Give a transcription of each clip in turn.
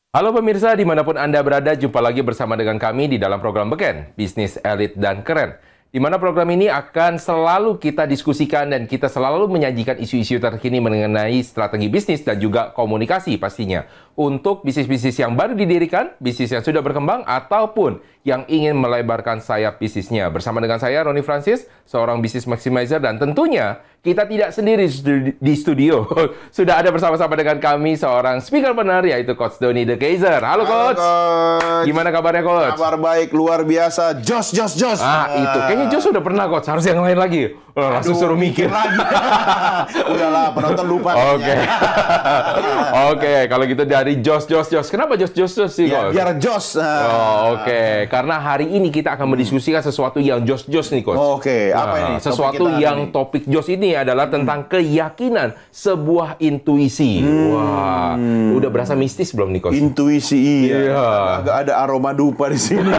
Halo pemirsa, dimanapun Anda berada, jumpa lagi bersama dengan kami di dalam program Beken, Bisnis Elit dan Keren. Di mana program ini akan selalu kita diskusikan dan kita selalu menyajikan isu-isu terkini mengenai strategi bisnis dan juga komunikasi pastinya. Untuk bisnis-bisnis yang baru didirikan, bisnis yang sudah berkembang, ataupun yang ingin melebarkan sayap bisnisnya. Bersama dengan saya, Roni Francis, seorang bisnis maximizer, dan tentunya kita tidak sendiri di studio. Sudah ada bersama-sama dengan kami seorang speaker benar, yaitu Coach Doni The Kaiser. Halo Coach. Gimana kabarnya Coach? Kabar baik, luar biasa. Jos. Itu. Kayaknya Jos sudah pernah Coach, harus yang lain lagi. Langsung suruh mikir lagi. Udahlah, penonton lupa. Oke. Oke, kalau gitu dari Jos. Kenapa Jos sih Ya, Coach? biar jos. Oke. Karena hari ini kita akan mendiskusikan sesuatu yang Jos nih Coach. Oke, apa ini? Topik Sesuatu kita hari yang ini? topik Jos ini adalah tentang keyakinan sebuah intuisi. Wah, udah berasa mistis belum nih Coach? Intuisi, iya. Iya. Agak ada aroma dupa di sini.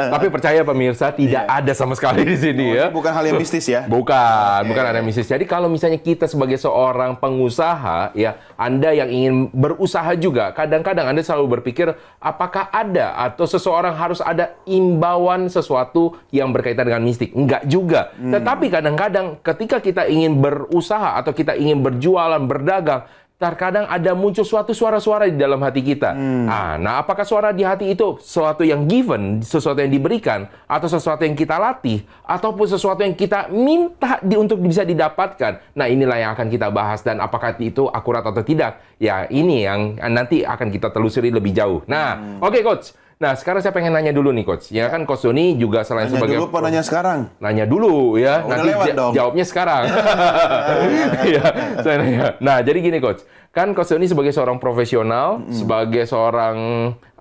Tapi percaya pemirsa, tidak ada sama sekali di sini ya. Bukan hal yang mistis ya. Bukan ada mistis. Jadi kalau misalnya kita sebagai seorang pengusaha, ya, Anda yang ingin berusaha juga, kadang-kadang Anda selalu berpikir, apakah ada atau seseorang harus ada imbauan sesuatu yang berkaitan dengan mistik? Enggak juga. Tetapi kadang-kadang ketika kita ingin berusaha atau kita ingin berjualan, berdagang, terkadang ada muncul suatu suara-suara di dalam hati kita. Nah, apakah suara di hati itu sesuatu yang given, sesuatu yang diberikan, atau sesuatu yang kita latih, ataupun sesuatu yang kita minta untuk bisa didapatkan? Nah, inilah yang akan kita bahas, dan apakah itu akurat atau tidak? Ya, ini yang nanti akan kita telusuri lebih jauh. Nah, oke Coach. Nah, sekarang saya pengen nanya dulu nih Coach. Ya kan Coach Doni juga selain Nanya sebagai... dulu apa nanya sekarang? Nanya dulu ya, Udah nanti lewat dong. jawabnya sekarang. Iya, saya nanya. Nah, jadi gini Coach, kan Coach Doni sebagai seorang profesional, sebagai seorang,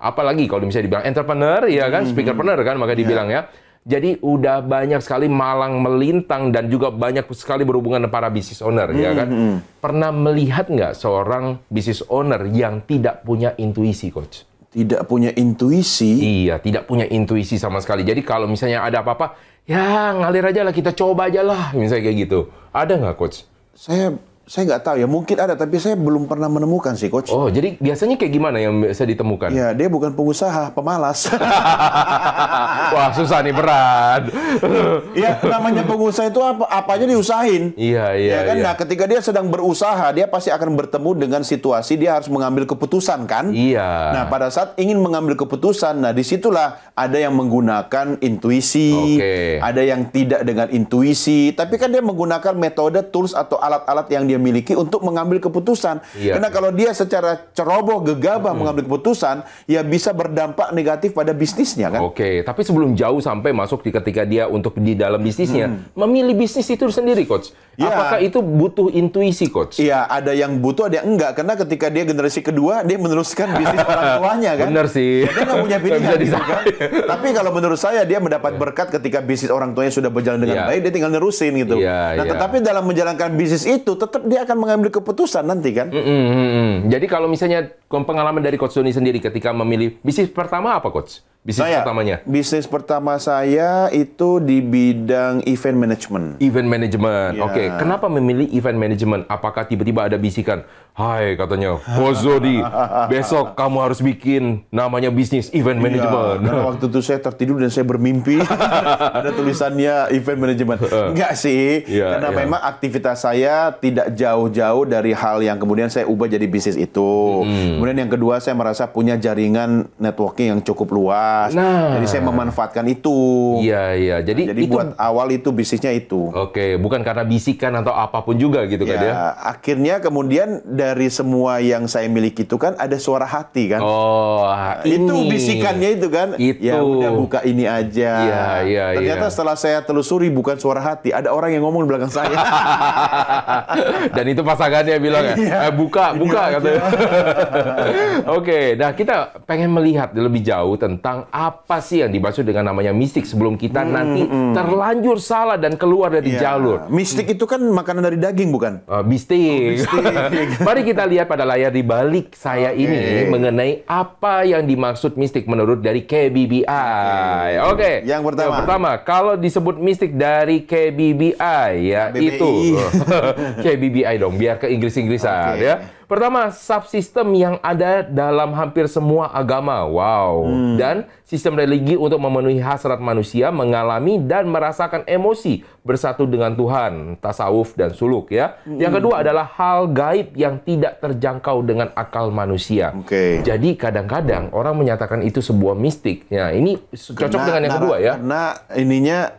apalagi kalau misalnya dibilang entrepreneur, ya kan, speakerpreneur kan, maka dibilang ya. Jadi udah banyak sekali malang melintang dan juga banyak sekali berhubungan dengan para business owner, ya kan. Pernah melihat nggak seorang business owner yang tidak punya intuisi, Coach? Tidak punya intuisi. Iya, tidak punya intuisi sama sekali. Jadi kalau misalnya ada apa-apa, ya ngalir aja lah, kita coba aja lah, misalnya kayak gitu. Ada nggak, Coach? Saya nggak tahu ya, mungkin ada, tapi saya belum pernah menemukan sih, Coach. Oh, jadi biasanya kayak gimana yang bisa ditemukan? Ya, dia bukan pengusaha, pemalas. Wah, susah nih, berat. Ya, namanya pengusaha itu apa aja diusahin. Iya. Ya kan? Nah, ketika dia sedang berusaha, dia pasti akan bertemu dengan situasi dia harus mengambil keputusan kan? Iya. Nah, pada saat ingin mengambil keputusan, nah disitulah ada yang menggunakan intuisi, Oke. ada yang tidak dengan intuisi, tapi kan dia menggunakan metode, tools atau alat-alat yang dia miliki untuk mengambil keputusan. Iya. Karena kalau dia secara ceroboh, gegabah mengambil keputusan, ya bisa berdampak negatif pada bisnisnya kan? Oke, tapi sebelum jauh sampai masuk ketika dia untuk di dalam bisnisnya, memilih bisnis itu sendiri, Coach. Ya. Apakah itu butuh intuisi, Coach? Iya, ada yang butuh, ada yang enggak. Karena ketika dia generasi kedua, dia meneruskan bisnis orang tuanya kan? Bener sih. Dia nggak punya Nggak pilihan bisa gitu kan? Tapi kalau menurut saya, dia mendapat berkat ketika bisnis orang tuanya sudah berjalan dengan Iya. baik, dia tinggal nerusin gitu. Iya, Nah, iya. tetapi dalam menjalankan bisnis itu, tetap dia akan mengambil keputusan nanti kan? Jadi kalau misalnya pengalaman dari Coach Doni sendiri ketika memilih bisnis pertama apa, Coach? Bisnis pertamanya? Bisnis pertama saya itu di bidang event management. Event management. Ya. Oke, kenapa memilih event management? Apakah tiba-tiba ada bisikan, "Hai," katanya, "Coach Doni, besok kamu harus bikin namanya bisnis event management." Karena waktu itu saya tertidur dan saya bermimpi ada tulisannya event management. Enggak sih, Iya, karena iya. memang aktivitas saya tidak jauh-jauh dari hal yang kemudian saya ubah jadi bisnis itu. Kemudian yang kedua, saya merasa punya jaringan networking yang cukup luas. Nah. Jadi saya memanfaatkan itu. Iya. Jadi itu buat awal itu bisnisnya itu. oke, bukan karena bisikan atau apapun juga gitu kan ya? Ya, akhirnya kemudian dari semua yang saya miliki itu kan ada suara hati kan. Oh, Itu ini. bisikannya itu kan. Itu. Ya udah buka ini aja. Iya. Ternyata setelah saya telusuri bukan suara hati, ada orang yang ngomong di belakang saya. Dan itu pasangannya bilang ya, Iya. buka aja." katanya. Oke, nah kita pengen melihat lebih jauh tentang apa sih yang dimaksud dengan namanya mistik sebelum kita nanti terlanjur salah dan keluar dari Iya. jalur. Mistik itu kan makanan dari daging bukan? Bistik. Mari kita lihat pada layar di balik saya ini mengenai apa yang dimaksud mistik menurut dari KBBI. Oke. Yang pertama. Kalau disebut mistik dari KBBI ya KBBI. itu KBBI dong, biar ke Inggris-Inggrisan Oke. ya. Pertama, subsistem yang ada dalam hampir semua agama. Wow. Dan sistem religi untuk memenuhi hasrat manusia, mengalami dan merasakan emosi bersatu dengan Tuhan, tasawuf dan suluk ya. Yang kedua adalah hal gaib yang tidak terjangkau dengan akal manusia. Jadi kadang-kadang orang menyatakan itu sebuah mistik. Ya, ini cocok dengan yang kedua ya. Karena ininya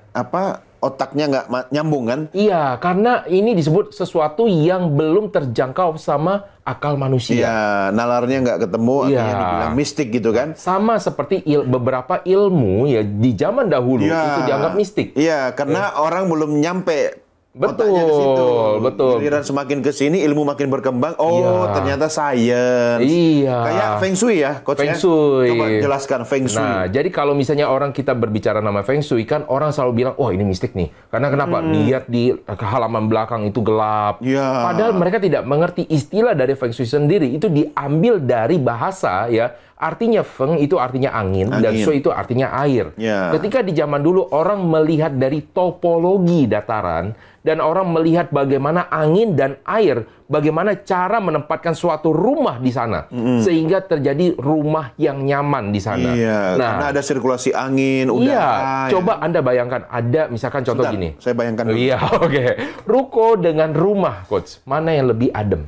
otaknya nggak nyambung kan? Iya, karena ini disebut sesuatu yang belum terjangkau sama akal manusia. Iya, nalarnya nggak ketemu, akhirnya dibilang mistik gitu kan? Sama seperti beberapa ilmu ya di zaman dahulu itu dianggap mistik. Iya, karena orang belum nyampe. Betul, otaknya ke situ. betul. Giliran semakin ke sini ilmu makin berkembang. Oh, ternyata sains. Iya. Kayak Feng Shui ya, coach. Feng Shui. Coba jelaskan Feng Shui. Nah, jadi kalau misalnya orang kita berbicara nama Feng Shui kan orang selalu bilang, "Oh, ini mistik nih." Karena kenapa? Lihat di halaman belakang itu gelap. Padahal mereka tidak mengerti istilah dari Feng Shui sendiri. Itu diambil dari bahasa ya. Artinya Feng itu artinya angin, dan Shui itu artinya air. Ketika di zaman dulu orang melihat dari topologi dataran, dan orang melihat bagaimana angin dan air, bagaimana cara menempatkan suatu rumah di sana, sehingga terjadi rumah yang nyaman di sana. Karena ada sirkulasi angin, udara. Coba Anda bayangkan, ada misalkan contoh gini. Saya bayangkan dulu. Ruko dengan rumah, Coach. Mana yang lebih adem?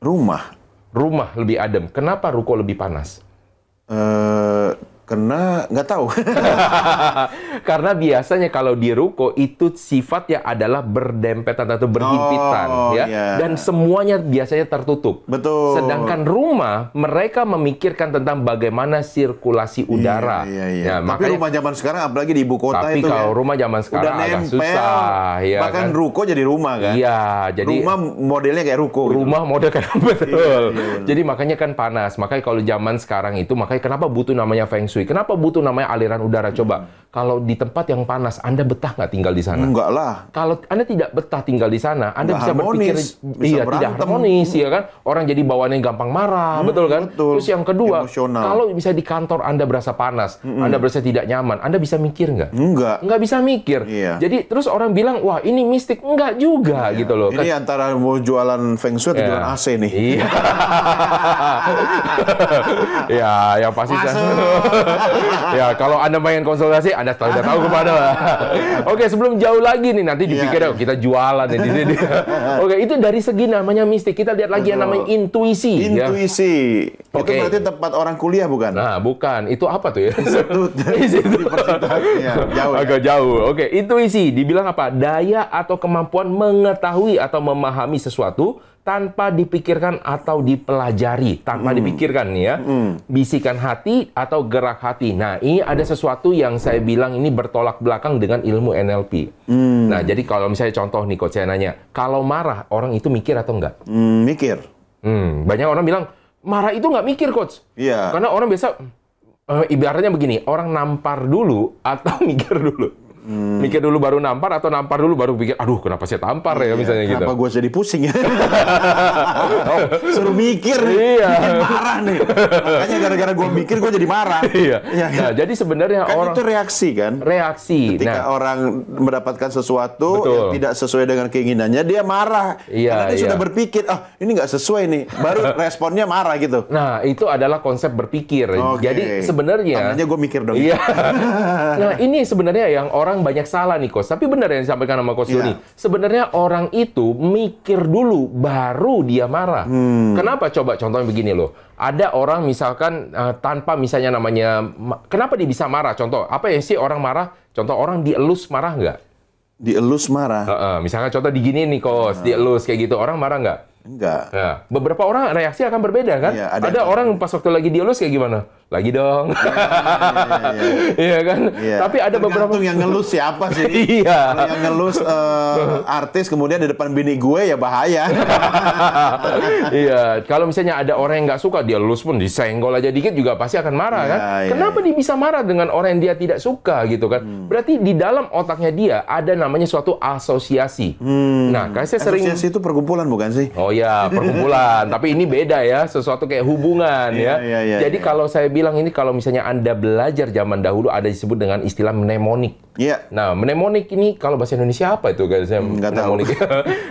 Rumah Lebih adem. Kenapa ruko lebih panas? Karena nggak tahu. Karena biasanya kalau di ruko itu sifatnya adalah berdempetan atau berhimpitan dan semuanya biasanya tertutup. Betul. Sedangkan rumah mereka memikirkan tentang bagaimana sirkulasi udara. Nah, tapi rumah zaman sekarang apalagi di ibu kota tapi itu kalau rumah zaman sekarang udah agak nempel, susah ya bahkan kan? ruko jadi rumah kan. Jadi rumah modelnya kayak ruko. Rumah model kayak betul. Jadi makanya kan panas. Makanya kalau zaman sekarang itu makanya kenapa butuh namanya Feng Shui? Kenapa butuh namanya aliran udara? Coba, kalau di tempat yang panas, Anda betah nggak tinggal di sana? Enggak lah. Kalau Anda tidak betah tinggal di sana, Anda bisa berpikir, tidak berantem. harmonis, ya kan? Orang jadi bawaannya gampang marah, betul kan? Terus yang kedua, kalau bisa di kantor Anda berasa panas, Anda berasa tidak nyaman, Anda bisa mikir nggak? Nggak bisa mikir. Jadi terus orang bilang, wah ini mistik. Enggak juga, gitu loh. Ini antara mau jualan Feng Shui atau jualan AC nih. Ya, yang pasti ya, kalau Anda main konsultasi, Anda sudah tahu kemana lah. Oke, sebelum jauh lagi nih, nanti dipikir kita jualan di sini. Oke, itu dari segi namanya mistik. Kita lihat lagi yang namanya intuisi. Intuisi. Itu berarti tempat orang kuliah bukan? Nah, bukan. Itu apa tuh ya? Jauh. Agak jauh. Oke, intuisi. Dibilang apa? Daya atau kemampuan mengetahui atau memahami sesuatu tanpa dipikirkan atau dipelajari, tanpa dipikirkan nih ya. Bisikan hati atau gerak hati. Nah, ini ada sesuatu yang saya bilang ini bertolak belakang dengan ilmu NLP. Nah, jadi kalau misalnya contoh nih, Coach, saya nanya, kalau marah, orang itu mikir atau enggak? Mikir. Banyak orang bilang, marah itu nggak mikir, Coach. Karena orang biasa, ibaratnya begini, orang nampar dulu atau mikir dulu. Mikir dulu baru nampar atau nampar dulu baru pikir, aduh kenapa saya tampar ya misalnya gitu. Kenapa gue jadi pusing ya? Suruh mikir nih, marah nih. Makanya gara-gara gue mikir gue jadi marah. Nah, jadi sebenarnya kan orang itu reaksi kan? Reaksi. Ketika orang mendapatkan sesuatu yang tidak sesuai dengan keinginannya, dia marah. Karena dia sudah berpikir, ini nggak sesuai nih. Baru responnya marah gitu. Nah, itu adalah konsep berpikir. Jadi sebenarnya tandanya gue mikir dong. Nah, ini sebenarnya yang orang banyak salah nih, Coach. Tapi benar yang disampaikan sama Coach Doni. Sebenarnya orang itu mikir dulu baru dia marah. Kenapa? Coba contohnya begini loh. Ada orang misalkan tanpa misalnya namanya, kenapa dia bisa marah? Contoh, apa ya sih orang marah? Contoh orang dielus marah nggak? Dielus marah? Misalkan contoh digini nih, Coach. Dielus kayak gitu. Orang marah nggak? Enggak. Nah, beberapa orang reaksi akan berbeda kan? Ada orang pas waktu lagi dielus kayak gimana? Lagi dong. Iya kan? Tapi ada beberapa yang ngelus siapa sih? Kalau yang ngelus artis kemudian di depan bini gue ya bahaya. Kalau misalnya ada orang yang nggak suka dia elus pun disenggol aja dikit juga pasti akan marah kan? Kenapa dia bisa marah dengan orang yang dia tidak suka gitu kan? Berarti di dalam otaknya dia ada namanya suatu asosiasi. Nah, kayak saya sering asosiasi itu perkumpulan bukan sih? Oh ya, perkumpulan. Tapi ini beda ya, sesuatu kayak hubungan ya. Jadi kalau saya bilang ini, kalau misalnya Anda belajar zaman dahulu ada disebut dengan istilah mnemonik. Iya. Nah, mnemonik ini kalau bahasa Indonesia apa itu guys? Nggak tahu. Mnemonik.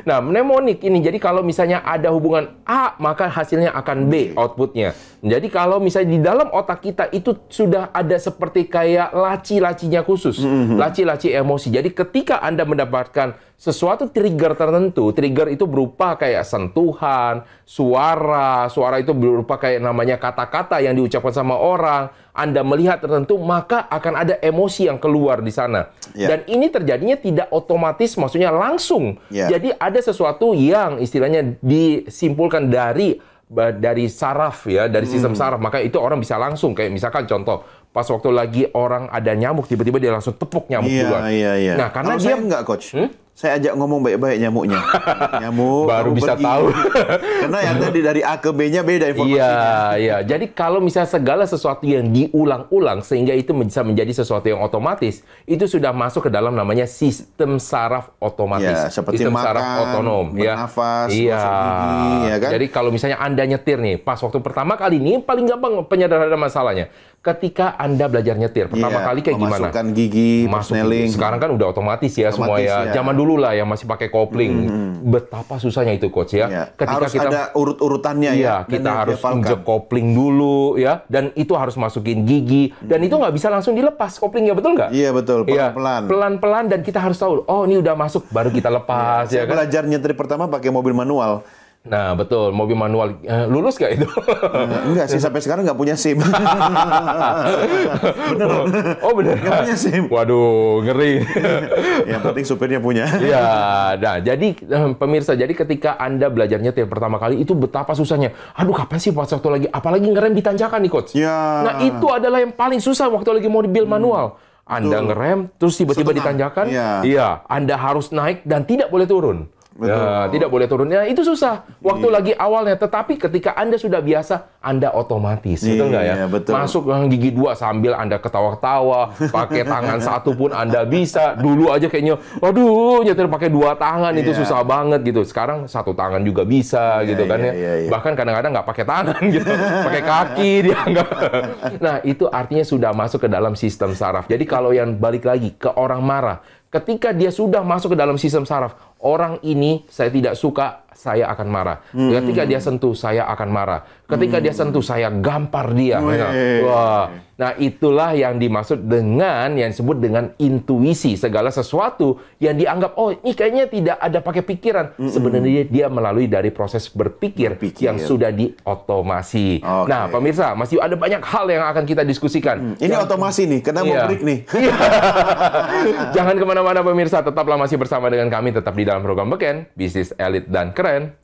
Nah, mnemonik ini jadi kalau misalnya ada hubungan A, maka hasilnya akan B outputnya. Jadi kalau misalnya di dalam otak kita itu sudah ada seperti kayak laci-lacinya khusus, laci-laci emosi. Jadi ketika Anda mendapatkan sesuatu trigger tertentu, trigger itu berupa kayak sentuhan, suara itu berupa kayak namanya kata-kata yang diucapkan sama orang, Anda melihat tertentu, maka akan ada emosi yang keluar di sana. Yeah. Dan ini terjadinya tidak otomatis, maksudnya langsung. Yeah. Jadi ada sesuatu yang istilahnya disimpulkan dari saraf ya, dari sistem saraf, maka itu orang bisa langsung kayak misalkan contoh pas waktu lagi orang ada nyamuk tiba-tiba dia langsung tepuk nyamuk duluan. Iya. Nah, karena kalau dia saya enggak, coach. Saya ajak ngomong baik-baik nyamuknya. Nyamuk baru bisa pergi. tahu. Karena yang tadi dari A ke B-nya beda informasinya. Iya. Jadi kalau misalnya segala sesuatu yang diulang-ulang sehingga itu bisa menjadi sesuatu yang otomatis, itu sudah masuk ke dalam namanya sistem saraf otomatis. Ya, seperti sistem makan, saraf otonom, bernafas, iya. gosok gigi, ya kan? Jadi kalau misalnya Anda nyetir nih, pas waktu pertama kali ini paling gampang penyederhanaan masalahnya. Ketika Anda belajar nyetir, pertama kali kayak gimana? Memasukkan gigi, persneling. Sekarang kan udah otomatis ya semua ya. Zaman dulu lah yang masih pakai kopling. Betapa susahnya itu coach ya. Ketika harus kita ada urut-urutannya ya. Kita harus injek kopling dulu ya. Dan itu harus masukin gigi. Dan itu nggak bisa langsung dilepas koplingnya, betul nggak? Iya betul, pelan-pelan. Pelan-pelan dan kita harus tahu, oh ini udah masuk, baru kita lepas. Saya kan? belajar nyetir pertama pakai mobil manual. Nah, betul. Mobil manual. Lulus nggak itu? Enggak sih, sampai sekarang nggak punya SIM. Bener. Oh, bener. Nggak punya SIM. Waduh, ngeri. Yang penting supirnya punya. Iya. Nah, jadi pemirsa, jadi ketika Anda belajar nyetir pertama kali, itu betapa susahnya. Aduh, kapan sih pas waktu lagi? Apalagi ngerem di tanjakan nih, Coach. Ya. Nah, itu adalah yang paling susah waktu lagi mobil manual. Anda ngerem, terus tiba-tiba di tanjakan. Iya. Anda harus naik dan tidak boleh turun. Ya, tidak boleh turun. Ya, itu susah. Waktu lagi awalnya. Tetapi ketika Anda sudah biasa, Anda otomatis. Betul nggak ya? Betul. Masuk gigi 2 sambil Anda ketawa-ketawa. Pakai tangan satu pun Anda bisa. Dulu aja kayaknya, waduh, nyetir pakai 2 tangan itu susah banget gitu. Sekarang 1 tangan juga bisa gitu kan ya. Bahkan kadang-kadang nggak pakai tangan gitu. Pakai kaki dianggap. Nah, itu artinya sudah masuk ke dalam sistem saraf. Jadi kalau yang balik lagi ke orang marah, ketika dia sudah masuk ke dalam sistem saraf, orang ini saya tidak suka, saya akan marah. Ketika dia sentuh, saya akan marah. Ketika dia sentuh, saya gampar dia. Wah. Nah, itulah yang dimaksud dengan yang disebut dengan intuisi. Segala sesuatu yang dianggap, oh ini kayaknya tidak ada pakai pikiran. Sebenarnya dia melalui dari proses berpikir yang sudah diotomasi. Nah, pemirsa, masih ada banyak hal yang akan kita diskusikan. Ini otomasi nih, karena mau break nih. Jangan kemana-mana pemirsa, tetaplah masih bersama dengan kami, tetap di dalam program Beken, Bisnis Elit dan Keren.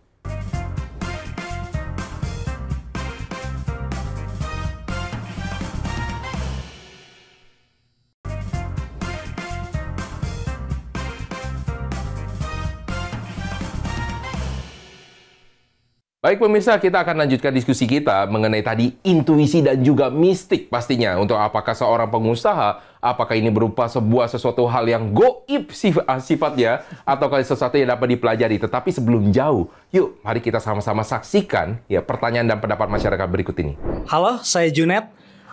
Baik pemirsa, kita akan lanjutkan diskusi kita mengenai tadi intuisi dan juga mistik pastinya. Untuk apakah seorang pengusaha, apakah ini berupa sesuatu hal yang goib sifatnya, ataukah sesuatu yang dapat dipelajari. Tetapi sebelum jauh, yuk mari kita sama-sama saksikan ya pertanyaan dan pendapat masyarakat berikut ini. Halo, saya Junet.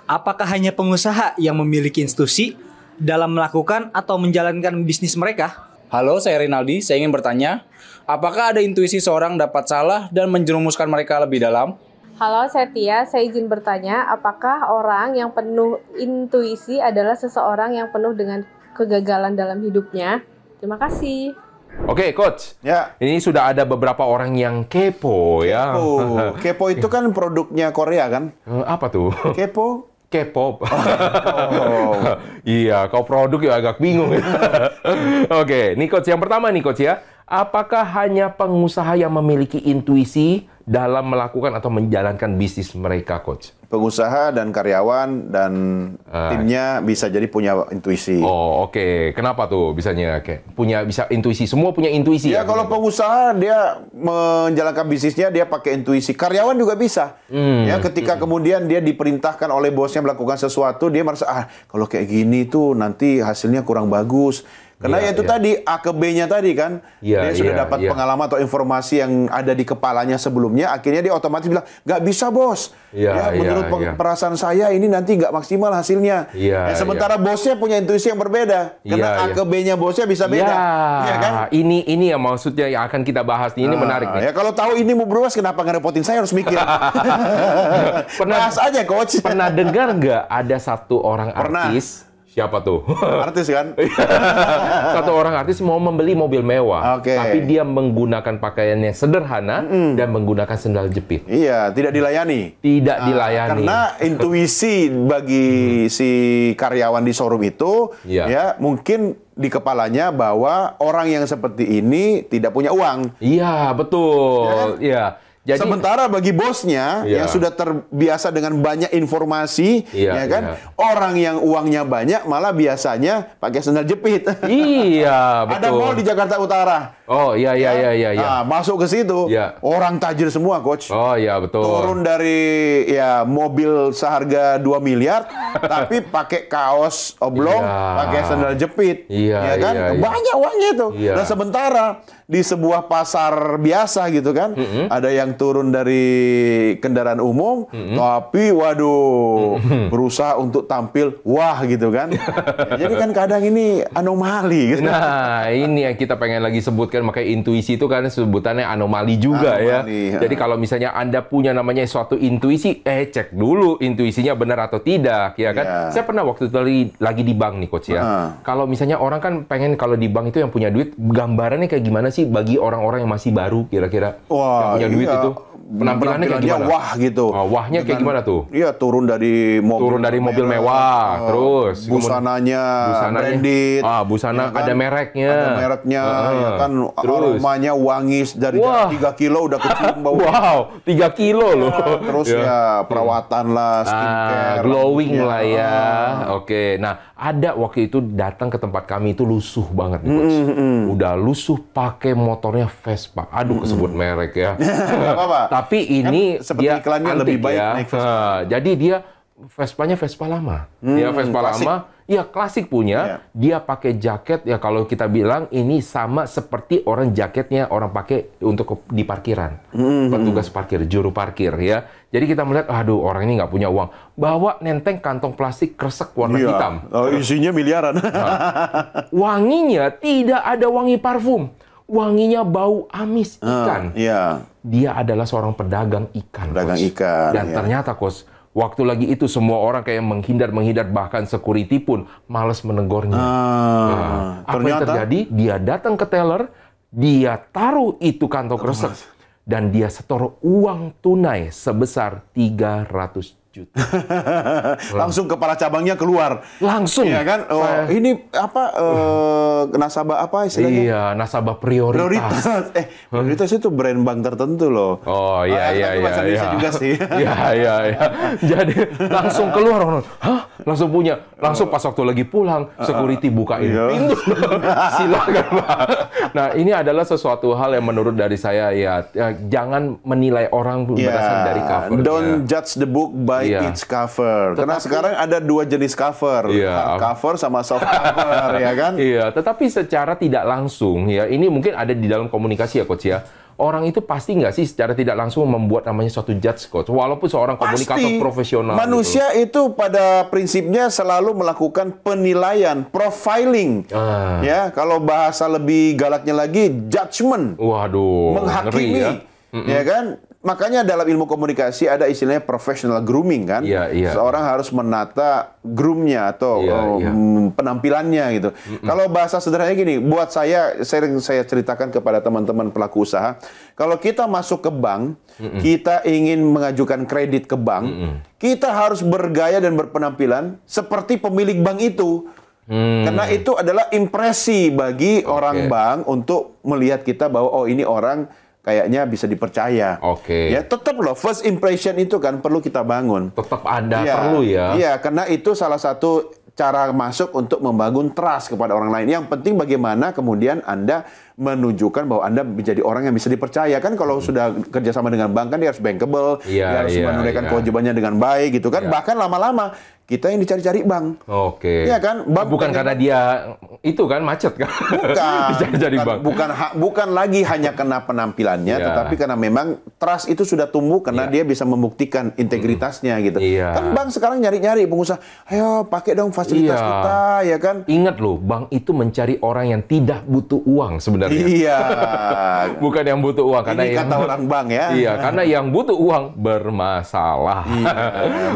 Apakah hanya pengusaha yang memiliki institusi dalam melakukan atau menjalankan bisnis mereka? Halo, saya Rinaldi. Saya ingin bertanya, apakah ada intuisi seorang dapat salah dan menjerumuskan mereka lebih dalam? Halo, saya Tia. Saya izin bertanya, apakah orang yang penuh intuisi adalah seseorang yang penuh dengan kegagalan dalam hidupnya? Terima kasih. Oke, Coach. Ya. Ini sudah ada beberapa orang yang kepo ya. Kepo itu kan produknya Korea kan? Apa tuh? Kepo? K-pop. Iya, kau produk ya agak bingung. Oke, nih Coach, yang pertama nih Coach ya. Apakah hanya pengusaha yang memiliki intuisi dalam melakukan atau menjalankan bisnis mereka, Coach? Pengusaha dan karyawan dan timnya bisa jadi punya intuisi. Oh, oke. Kenapa tuh bisanya? Bisa intuisi. Semua punya intuisi. Ya, kalau pengusaha dia menjalankan bisnisnya dia pakai intuisi. Karyawan juga bisa. Ya, ketika kemudian dia diperintahkan oleh bosnya melakukan sesuatu, dia merasa kalau kayak gini tuh nanti hasilnya kurang bagus. Karena Iya, itu iya. tadi A ke B-nya tadi kan, Iya, dia sudah iya, dapat iya. pengalaman atau informasi yang ada di kepalanya sebelumnya, akhirnya dia otomatis bilang, nggak bisa bos. Iya, Ya, menurut iya, iya. perasaan saya ini nanti nggak maksimal hasilnya. Iya, Ya, sementara bosnya punya intuisi yang berbeda, karena Iya, A iya. ke B-nya bosnya bisa beda. Iya kan? Ini yang maksudnya yang akan kita bahas nih. Ini menarik nih. Ya kalau tahu ini mau berubah, kenapa ngerepotin saya harus mikir? Bahas aja coach. Pernah dengar nggak ada satu orang Pernah. artis? Siapa tuh? Artis kan? Satu orang artis mau membeli mobil mewah, Oke. tapi dia menggunakan pakaian yang sederhana dan menggunakan sendal jepit. Iya, tidak dilayani. Tidak dilayani. Karena intuisi bagi si karyawan di showroom itu, Iya. ya mungkin di kepalanya bahwa orang yang seperti ini tidak punya uang. Iya, betul. Iya. Jadi Sementara bagi bosnya Iya. yang sudah terbiasa dengan banyak informasi, Iya, ya kan, iya. orang yang uangnya banyak malah biasanya pakai sendal jepit. iya, Ada betul. mall di Jakarta Utara. Oh, iya. Nah, masuk ke situ, Iya. orang tajir semua, coach. Oh, iya, betul. Turun dari ya mobil seharga 2 miliar tapi pakai kaos oblong, Iya. pakai sandal jepit. Iya, ya kan? iya, iya. Banyak uangnya itu. Iya. Nah, sementara di sebuah pasar biasa gitu kan, ada yang turun dari kendaraan umum tapi waduh berusaha untuk tampil wah gitu kan. Ya, jadi kan kadang ini anomali gitu. Nah, ini yang kita pengen lagi sebutkan, makanya intuisi itu kan sebutannya anomali juga Anomali, ya. Jadi kalau misalnya Anda punya namanya suatu intuisi, cek dulu intuisinya benar atau tidak, ya kan? Ya. Saya pernah waktu itu lagi di bank nih, Coach ya. Kalau misalnya orang kan pengen kalau di bank itu yang punya duit, gambarannya kayak gimana sih bagi orang-orang yang masih baru kira-kira yang punya duit iya. itu? Penampilannya kayak gimana? Wah gitu. Oh, wahnya kayak gimana tuh? Iya, turun dari mobil mewah, terus busananya branded. Busana ya kan? ada mereknya. Ada mereknya, ya kan, Terus, aromanya wangi dari Wah. 3 kilo udah kecium bau. wow, 3 kilo loh. Terus ya perawatan lah, skincare, glowing rambutnya. lah ya. Oke, nah ada waktu itu datang ke tempat kami itu lusuh banget nih, Coach. Udah lusuh pakai motornya Vespa. Aduh, kesebut merek ya. Nggak apa-apa. Tapi ini Kan seperti dia iklannya antik lebih baik ya. naik Vespa. Jadi dia Vespanya Vespa lama. Ya Vespa klasik. lama. Ya klasik punya. Iya. Dia pakai jaket ya kalau kita bilang ini sama seperti orang jaketnya orang pakai untuk di parkiran. Petugas parkir, juru parkir ya. Jadi kita melihat, aduh orang ini nggak punya uang. Bawa nenteng kantong plastik kresek warna Iya. hitam. Oh, isinya miliaran. Wanginya tidak ada wangi parfum. Wanginya bau amis ikan. Iya, Dia adalah seorang pedagang ikan. pedagang Coach. ikan. Dan ya. ternyata, Coach, waktu lagi itu semua orang kayak menghindar, bahkan security pun malas menegurnya. Apa yang ternyata terjadi? Dia datang ke teller, dia taruh itu kantong kresek, dan dia setor uang tunai sebesar 300 juta. langsung kepala cabangnya keluar. Langsung. Iya kan? Oh, Saya- ini apa nasabah apa istilahnya? Iya, nasabah prioritas. Prioritas. Prioritas itu brand bank tertentu loh. Oh iya iya Tapi iya. bahasa Indonesia iya. juga sih. Iya. Jadi langsung keluar orang. Hah? Langsung punya. Langsung pas waktu lagi pulang, security bukain Iya. pintu. Silakan, Pak. Nah, ini adalah sesuatu hal yang menurut dari saya ya jangan menilai orang berdasarkan dari cover. Don't judge the book by Iya. its cover. Karena sekarang ada 2 jenis cover, Iya. hard cover sama soft cover, ya kan? Iya, tetapi secara tidak langsung ya, ini mungkin ada di dalam komunikasi ya, Coach ya. Orang itu pasti nggak sih secara tidak langsung membuat namanya suatu judge, Coach. Walaupun seorang komunikator profesional. Manusia itu pada prinsipnya selalu melakukan penilaian, profiling. Ya, kalau bahasa lebih galaknya lagi, judgment. Waduh, Menghakimi. ngeri ya. Ya kan? Makanya dalam ilmu komunikasi ada istilahnya professional grooming kan. Iya, iya. Seorang harus menata groomnya atau Iya. penampilannya gitu. Kalau bahasa sederhananya gini, buat saya sering saya ceritakan kepada teman-teman pelaku usaha, kalau kita masuk ke bank, kita ingin mengajukan kredit ke bank, kita harus bergaya dan berpenampilan seperti pemilik bank itu. Karena itu adalah impresi bagi orang bank untuk melihat kita bahwa oh ini orang kayaknya bisa dipercaya. Oke. Ya tetap loh first impression itu kan perlu kita bangun. Tetap Anda Iya, perlu ya. Iya, karena itu salah satu cara masuk untuk membangun trust kepada orang lain. Yang penting bagaimana kemudian Anda menunjukkan bahwa Anda menjadi orang yang bisa dipercaya. Kan kalau sudah kerjasama dengan bank kan dia harus bankable, Iya, dia harus iya, menunaikan iya. kewajibannya dengan baik gitu kan. Iya. Bahkan lama-lama kita yang dicari-cari bank. Oke. Iya kan? Bank Bukan pengen- karena dia itu kan macet kan? Bukan lagi hanya kena penampilannya, tetapi karena memang trust itu sudah tumbuh karena dia bisa membuktikan integritasnya gitu. Kan bank sekarang nyari-nyari pengusaha, ayo pakai dong fasilitas kita, ya kan? Ingat loh, bank itu mencari orang yang tidak butuh uang sebenarnya. Iya. Bukan yang butuh uang. Karena ini kata orang bank ya. Iya, karena yang butuh uang bermasalah.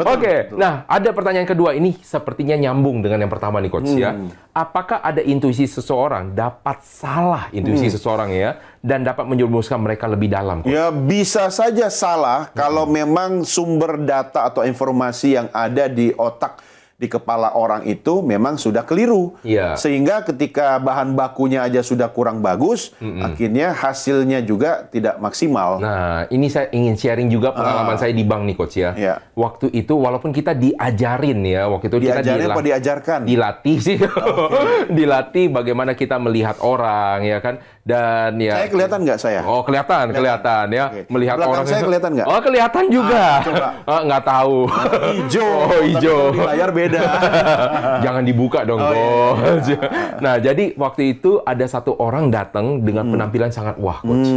Oke, nah ada pertanyaan kedua ini sepertinya nyambung dengan yang pertama nih Coach ya. Apakah ada intuisi seseorang dapat salah intuisi seseorang ya dan dapat menjerumuskan mereka lebih dalam? Coach? Ya bisa saja salah kalau memang sumber data atau informasi yang ada di otak di kepala orang itu memang sudah keliru. Sehingga ketika bahan bakunya aja sudah kurang bagus, akhirnya hasilnya juga tidak maksimal. Nah, ini saya ingin sharing juga pengalaman saya di bank nih Coach ya. Waktu itu walaupun kita diajarin ya, waktu itu diajarin apa diajarkan? Dilatih sih. Dilatih bagaimana kita melihat orang ya kan. Dan ya. Saya kelihatan nggak saya? Oh, kelihatan ya. Melihat belakang orang saya kelihatan nggak? Oh, kelihatan juga. Coba. Nggak tahu. Hijau. Oh, hijau. Di layar beda. Jangan dibuka dong, Coach. Nah, jadi waktu itu ada satu orang datang dengan penampilan sangat wah, Coach.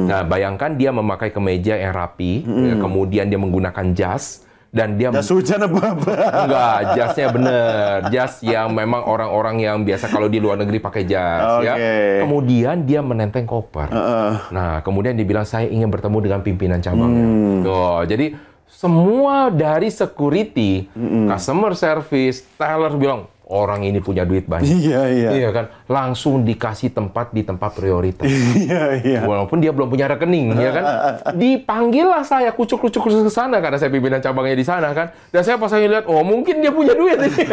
Nah, bayangkan dia memakai kemeja yang rapi, ya, kemudian dia menggunakan jas. Dan dia jas hujan apa? Enggak, jasnya bener. Jas yang memang orang-orang yang biasa kalau di luar negeri pakai jas. Ya. Kemudian dia menenteng koper. Nah, kemudian dia bilang, saya ingin bertemu dengan pimpinan cabangnya. Tuh, jadi semua dari security, customer service, teller bilang, orang ini punya duit banyak. Iya kan? Langsung dikasih tempat di tempat prioritas. Walaupun dia belum punya rekening, ya kan? Dipanggillah saya kucuk-kucuk ke sana karena saya pimpinan cabangnya di sana kan. Dan saya pas saya lihat, oh mungkin dia punya duit ini.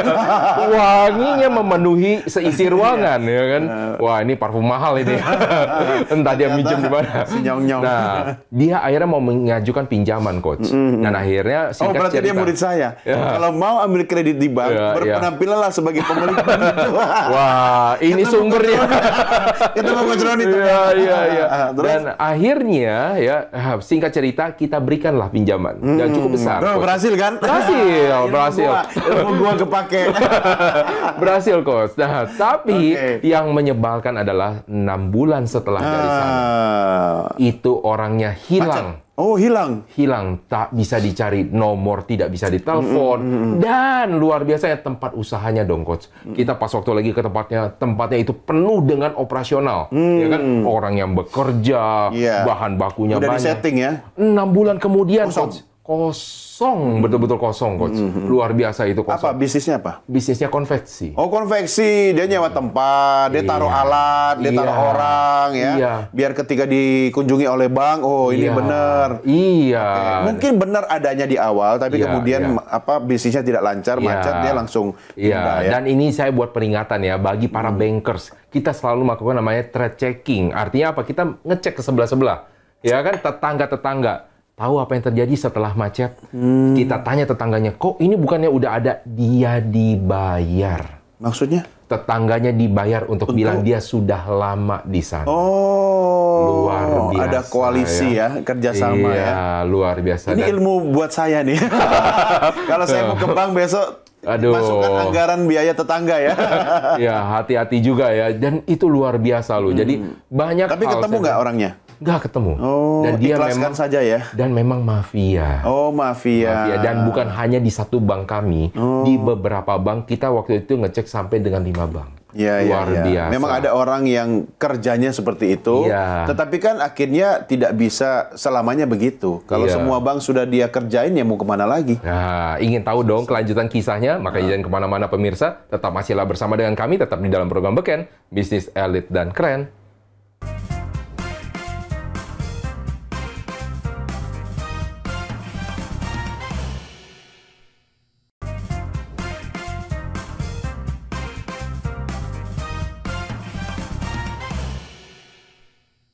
Wanginya memenuhi seisi ruangan, ya kan? Wah, ini parfum mahal ini. Entah dia minjem di mana. Nah, dia akhirnya mau mengajukan pinjaman, Coach. Dan akhirnya singkat berarti cerita, dia murid saya. Kalau mau ambil kredit di bank, berpenampilanlah sebagai pemilik bank itu. Wah, ini sumbernya. Itu mau Coach itu. Iya. Dan akhirnya ya singkat cerita kita berikanlah pinjaman dan cukup besar. Berhasil kan? Berhasil. Ilmu gua kepake. Berhasil, Coach. Nah, tapi yang menyebalkan adalah 6 bulan setelah dari sana. Itu orangnya hilang. Oh, hilang. Hilang, tak bisa dicari, nomor tidak bisa ditelepon, dan luar biasa ya tempat usahanya dong, Coach. Kita pas waktu lagi ke tempatnya itu penuh dengan operasional, ya kan? Orang yang bekerja, bahan bakunya udah banyak. Udah di-setting ya? 6 bulan kemudian, Coach. Kosong, betul-betul kosong, Coach. Luar biasa itu kosong. Apa bisnisnya apa? Bisnisnya konveksi. Oh, konveksi. Dia nyewa tempat, dia taruh alat, dia taruh orang ya. Biar ketika dikunjungi oleh bank, oh ini benar. Mungkin benar adanya di awal, tapi kemudian bisnisnya tidak lancar, macet, dia langsung pindah, ya. Dan ini saya buat peringatan ya bagi para bankers. Kita selalu melakukan namanya threat checking. Artinya apa? Kita ngecek ke sebelah-sebelah. Ya kan, tetangga-tetangga. Tahu apa yang terjadi setelah macet? Kita tanya tetangganya, kok ini bukannya udah ada? Dia dibayar. Maksudnya? Tetangganya dibayar untuk bilang dia sudah lama di sana. Oh, luar biasa. Ada koalisi ya, kerjasama ya. Luar biasa. Ini ilmu buat saya nih. Kalau saya mau ke bank besok, masukkan anggaran biaya tetangga ya. Ya, hati-hati juga ya. Dan itu luar biasa loh. Jadi banyak. Tapi ketemu nggak orangnya? Nggak ketemu. Oh, dan dia memang saja ya. Dan memang mafia. Oh, mafia. Dan bukan hanya di satu bank kami, di beberapa bank kita waktu itu ngecek sampai dengan 5 bank. Luar biasa. Memang ada orang yang kerjanya seperti itu, tetapi kan akhirnya tidak bisa selamanya begitu. Kalau semua bank sudah dia kerjain, ya mau kemana lagi? Nah, ingin tahu dong kelanjutan kisahnya? Maka jangan kemana-mana pemirsa, tetap masihlah bersama dengan kami, tetap di dalam program Beken, Bisnis Elit dan Keren.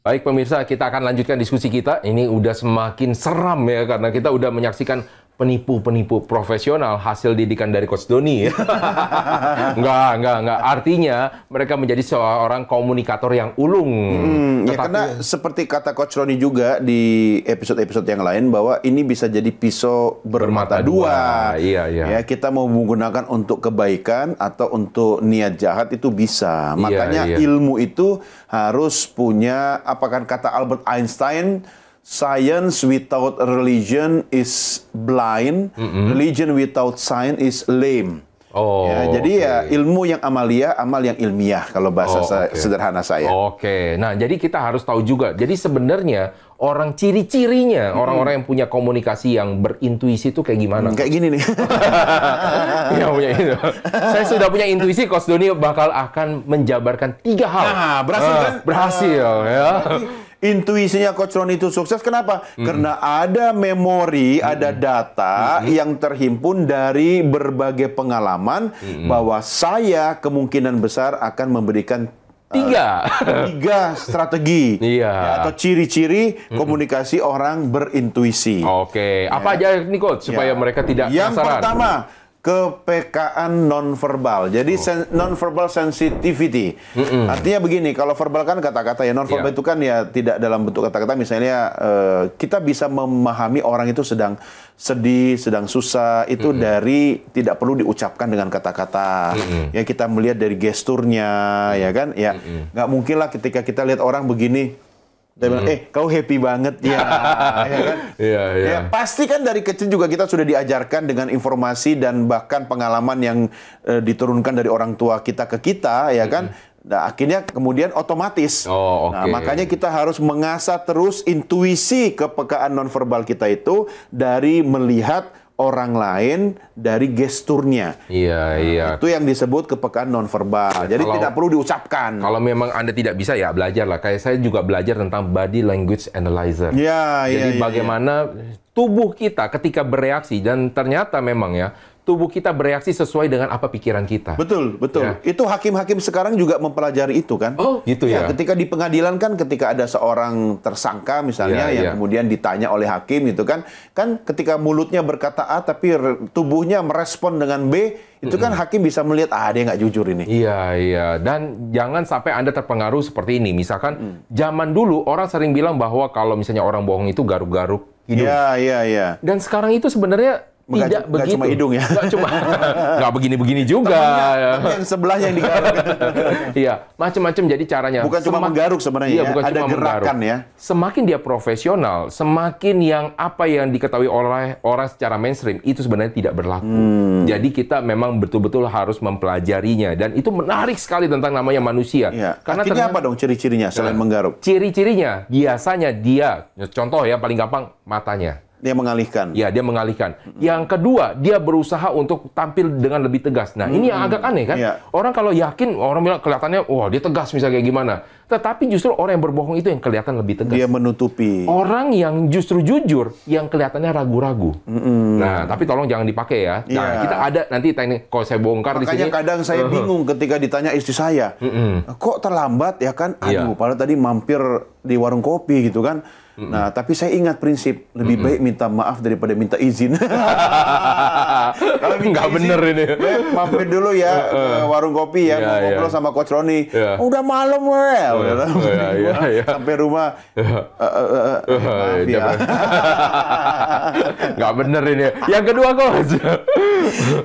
Baik pemirsa, kita akan lanjutkan diskusi kita. Ini udah semakin seram ya, karena kita udah menyaksikan penipu-penipu profesional hasil didikan dari Coach Doni. Enggak. Artinya mereka menjadi seorang komunikator yang ulung. Ya, karena seperti kata Coach Roni juga di episode-episode yang lain bahwa ini bisa jadi pisau bermata dua. Iya. Ya, kita mau menggunakan untuk kebaikan atau untuk niat jahat itu bisa. Makanya ilmu itu harus punya, apa kan kata Albert Einstein, science without religion is blind, religion without science is lame. Jadi ya ilmu yang amalia, amal yang ilmiah kalau bahasa sederhana saya. Nah, jadi kita harus tahu juga. Jadi sebenarnya orang ciri-cirinya, orang-orang yang punya komunikasi yang berintuisi itu kayak gimana? Kayak gini nih. Ya, punya itu. Saya sudah punya intuisi, Coach Doni bakal akan menjabarkan 3 hal. Nah, berhasil kan? Berhasil, ya. Intuisinya Coach Ron itu sukses, kenapa? Karena ada memori, ada data yang terhimpun dari berbagai pengalaman bahwa saya kemungkinan besar akan memberikan 3 strategi atau ciri-ciri komunikasi orang berintuisi. Apa aja nih Coach supaya mereka tidak Yang penasaran? pertama, kepekaan nonverbal. Jadi nonverbal sensitivity. Artinya begini, kalau verbal kan kata-kata ya, nonverbal itu kan ya tidak dalam bentuk kata-kata. Misalnya kita bisa memahami orang itu sedang sedih, sedang susah, itu dari tidak perlu diucapkan dengan kata-kata. Ya, kita melihat dari gesturnya, ya kan? Ya, nggak mungkin lah ketika kita lihat orang begini, dia bilang, kau happy banget ya, ya kan? Ya, pasti kan dari kecil juga kita sudah diajarkan dengan informasi dan bahkan pengalaman yang diturunkan dari orang tua kita ke kita, ya kan? Nah, akhirnya kemudian otomatis. Nah, makanya kita harus mengasah terus intuisi kepekaan nonverbal kita itu dari melihat orang lain dari gesturnya. Itu yang disebut kepekaan nonverbal. Jadi tidak perlu diucapkan. Kalau memang Anda tidak bisa, ya belajarlah. Kayak saya juga belajar tentang body language analyzer. Jadi bagaimana tubuh kita ketika bereaksi, dan ternyata memang ya, tubuh kita bereaksi sesuai dengan apa pikiran kita. Betul. Itu hakim-hakim sekarang juga mempelajari itu kan. Gitu ya. Ketika di pengadilan kan, ketika ada seorang tersangka misalnya yang kemudian ditanya oleh hakim itu kan ketika mulutnya berkata A tapi tubuhnya merespon dengan B, itu kan hakim bisa melihat dia nggak jujur ini. Iya. Dan jangan sampai Anda terpengaruh seperti ini. Misalkan zaman dulu orang sering bilang bahwa kalau misalnya orang bohong itu garuk-garuk hidung. Iya. Dan sekarang itu sebenarnya tidak begitu. Cuma hidung ya. Nggak begini-begini juga. Yang sebelahnya yang digaruk. Iya, macam-macam jadi caranya. Bukan cuma menggaruk sebenarnya, bukan ada cuma gerakan menggaruk. ya. Semakin dia profesional, semakin apa yang diketahui oleh orang secara mainstream itu sebenarnya tidak berlaku. Jadi kita memang betul-betul harus mempelajarinya, dan itu menarik sekali tentang namanya manusia. Karena artinya apa dong ciri-cirinya selain menggaruk? Ciri-cirinya biasanya contoh ya paling gampang, matanya. Dia mengalihkan. Ya, dia mengalihkan. Yang kedua, dia berusaha untuk tampil dengan lebih tegas. Nah, ini yang agak aneh kan? Orang kalau yakin, orang bilang kelihatannya, wah dia tegas misalnya kayak gimana. Tetapi justru orang yang berbohong itu yang kelihatan lebih tegas. Dia menutupi. Orang yang justru jujur, yang kelihatannya ragu-ragu. Nah, tapi tolong jangan dipakai ya. Nah, kita ada nanti teknik, kalau saya bongkar di sini. Makanya kadang saya bingung ketika ditanya istri saya, kok terlambat ya kan? Padahal tadi mampir di warung kopi gitu kan. Nah, tapi saya ingat prinsip, lebih baik minta maaf daripada minta izin. Kalau nggak bener ini. Mampir dulu ya ke warung kopi ya, mau ngobrol sama Coach Roni. Udah malam sampai rumah. Maaf ya. Nggak bener ini. Yang kedua, Coach.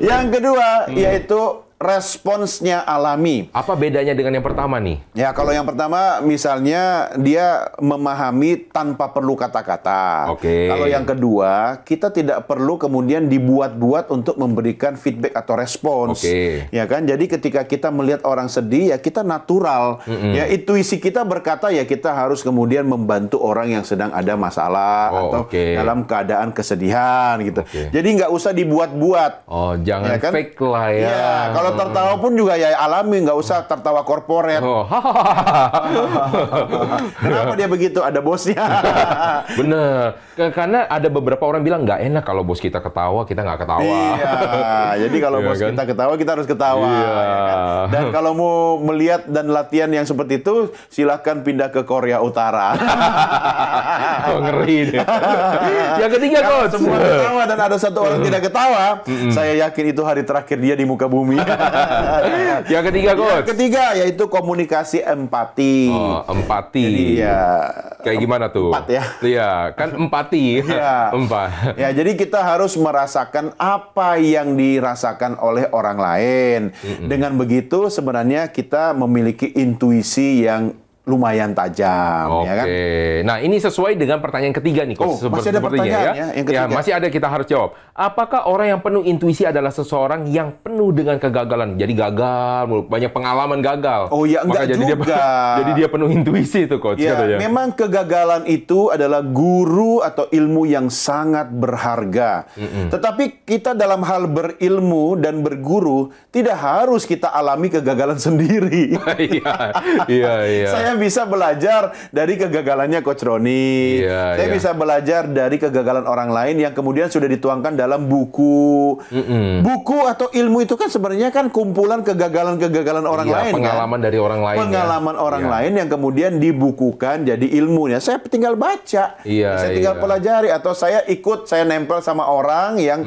Yang kedua yaitu responsnya alami. Apa bedanya dengan yang pertama nih? Ya, kalau yang pertama misalnya dia memahami tanpa perlu kata-kata. Kalau yang kedua, kita tidak perlu kemudian dibuat-buat untuk memberikan feedback atau respons. Ya kan? Jadi ketika kita melihat orang sedih, ya kita natural. Ya, intuisi kita berkata ya kita harus kemudian membantu orang yang sedang ada masalah atau dalam keadaan kesedihan gitu. Jadi nggak usah dibuat-buat. Jangan fake lah ya. Kalau Kalau tertawa pun juga ya alami, nggak usah tertawa korporat. Kenapa dia begitu? Ada bosnya. Bener. Karena ada beberapa orang bilang nggak enak kalau bos kita ketawa, kita nggak ketawa. Iya. Jadi kalau Iya bos kan? kita ketawa, kita harus ketawa. Iya. Ya kan? Dan kalau mau melihat dan latihan yang seperti itu, silahkan pindah ke Korea Utara. Oh, ngeri deh. Yang ketiga, Kalau Coach. semua ketawa dan ada satu orang tidak ketawa, saya yakin itu hari terakhir dia di muka bumi. Yang ketiga, Yang Coach. ketiga yaitu komunikasi empati. Oh, empati. Jadi ya Kayak gimana tuh? Empat ya. Iya, kan empati. Iya. Empat. Ya, jadi kita harus merasakan apa yang dirasakan oleh orang lain. Dengan begitu sebenarnya kita memiliki intuisi yang lumayan tajam, Oke. ya kan? Nah, ini sesuai dengan pertanyaan ketiga nih, Coach. Oh, masih ada pertanyaan ya, yang ketiga? Ya, masih ada, kita harus jawab. Apakah orang yang penuh intuisi adalah seseorang yang penuh dengan kegagalan? Jadi gagal, banyak pengalaman gagal. Oh ya, enggak Maka juga. Jadi dia penuh intuisi itu, Coach. Ya, katanya. memang kegagalan itu adalah guru atau ilmu yang sangat berharga. Tetapi kita dalam hal berilmu dan berguru tidak harus kita alami kegagalan sendiri. Iya. Saya bisa belajar dari kegagalannya Coach Roni. Saya bisa belajar dari kegagalan orang lain yang kemudian sudah dituangkan dalam buku. Buku atau ilmu itu kan sebenarnya kan kumpulan kegagalan-kegagalan orang lain. Pengalaman dari orang lain. Pengalaman orang lain yang kemudian dibukukan jadi ilmunya. Saya tinggal baca. Saya tinggal pelajari atau saya nempel sama orang yang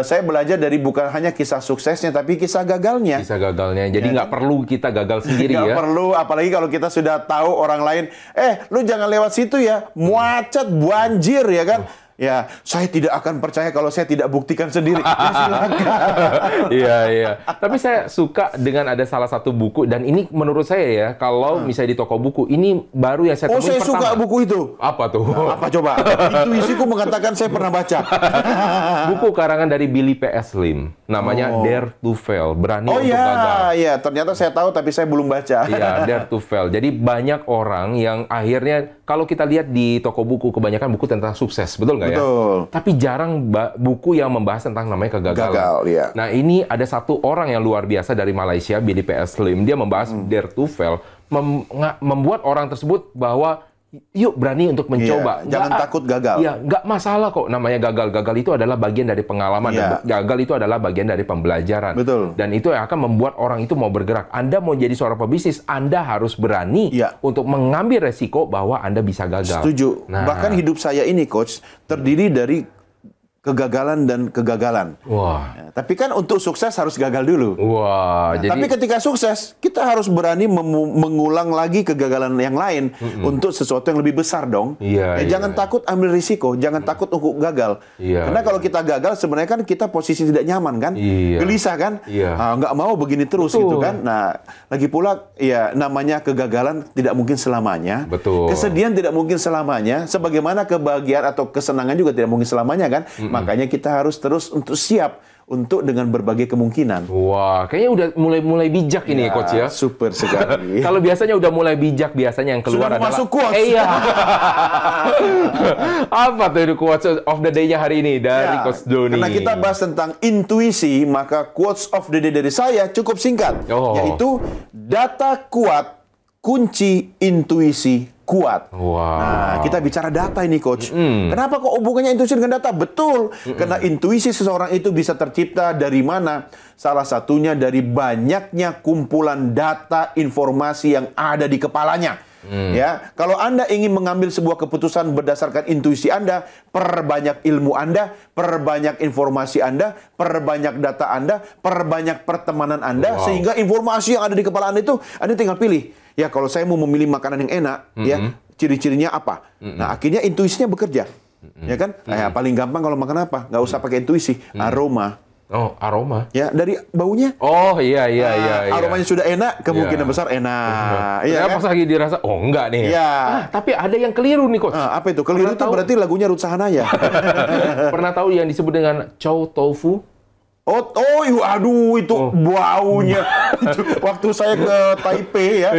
saya belajar dari bukan hanya kisah suksesnya tapi kisah gagalnya. Kisah gagalnya. Jadi nggak perlu kita gagal sendiri ya. Nggak perlu, apalagi kalau kita sudah tahu orang lain, lu jangan lewat situ ya, macet, banjir ya kan. Ya, saya tidak akan percaya kalau saya tidak buktikan sendiri. Ya, silakan. Iya. Tapi saya suka dengan ada salah satu buku, dan ini menurut saya ya, kalau misalnya di toko buku, ini baru yang saya temuin saya pertama. suka buku itu. Apa tuh? Apa coba? Intuisiku mengatakan saya pernah baca. Buku karangan dari Billy P.S. Lim. Namanya Dare to Fail. Berani untuk gagal. Iya. Ternyata saya tahu tapi saya belum baca. Iya, Dare to Fail. Jadi banyak orang yang akhirnya, kalau kita lihat di toko buku, kebanyakan buku tentang sukses. Betul nggak ya? Betul. Tapi jarang buku yang membahas tentang namanya kegagalan. Gagal, iya. Nah, ini ada satu orang yang luar biasa dari Malaysia, Billy P.S. Lim. Dia membahas Dare to Fail, membuat orang tersebut bahwa yuk berani untuk mencoba. Iya, jangan takut gagal. Iya, nggak masalah kok namanya gagal. Gagal itu adalah bagian dari pengalaman. Iya. Dan gagal itu adalah bagian dari pembelajaran. Betul. Dan itu yang akan membuat orang itu mau bergerak. Anda mau jadi seorang pebisnis, Anda harus berani untuk mengambil resiko bahwa Anda bisa gagal. Setuju. Nah. Bahkan hidup saya ini, Coach, terdiri dari kegagalan dan kegagalan. Wah. Ya, tapi kan untuk sukses harus gagal dulu. Wah. Jadi, tapi ketika sukses, kita harus berani mengulang lagi kegagalan yang lain untuk sesuatu yang lebih besar dong. Iya, Jangan takut ambil risiko, jangan takut untuk gagal. Karena kalau kita gagal, sebenarnya kan kita posisi tidak nyaman kan, gelisah kan, nggak mau begini terus gitu kan. Nah, lagi pula ya namanya kegagalan tidak mungkin selamanya. Betul. Kesedihan tidak mungkin selamanya. Sebagaimana kebahagiaan atau kesenangan juga tidak mungkin selamanya kan. Makanya kita harus terus untuk siap untuk dengan berbagai kemungkinan. Wah, kayaknya udah mulai bijak ini, Coach ya. Super sekali. Kalau biasanya udah mulai bijak, biasanya yang keluar Sudah adalah masuk quotes. Iya. Apa tuh quotes of the day-nya hari ini dari Coach Doni? Karena kita bahas tentang intuisi, maka quotes of the day dari saya cukup singkat, yaitu data kuat, kunci intuisi kuat. Wow. Nah, kita bicara data ini, Coach. Kenapa kok hubungannya intuisi dengan data? Betul. Karena intuisi seseorang itu bisa tercipta dari mana? Salah satunya dari banyaknya kumpulan data informasi yang ada di kepalanya. Ya, kalau Anda ingin mengambil sebuah keputusan berdasarkan intuisi Anda, perbanyak ilmu Anda, perbanyak informasi Anda, perbanyak data Anda, perbanyak pertemanan Anda, sehingga informasi yang ada di kepala Anda itu Anda tinggal pilih. Ya, kalau saya mau memilih makanan yang enak, ya, ciri-cirinya apa? Nah, akhirnya intuisinya bekerja. Ya kan? Nah, paling gampang kalau makan apa? Nggak usah pakai intuisi, aroma. Oh, aroma. Ya, dari baunya. Oh, iya. Aromanya sudah enak, kemungkinan besar enak. Iya kan? Pas lagi dirasa, oh enggak nih. Iya. Tapi ada yang keliru nih, Coach. Apa itu? Keliru itu berarti lagunya Ruth Sahanaya. Pernah tahu yang disebut dengan chow tofu? Aduh itu baunya. Itu, waktu saya ke Taipei ya,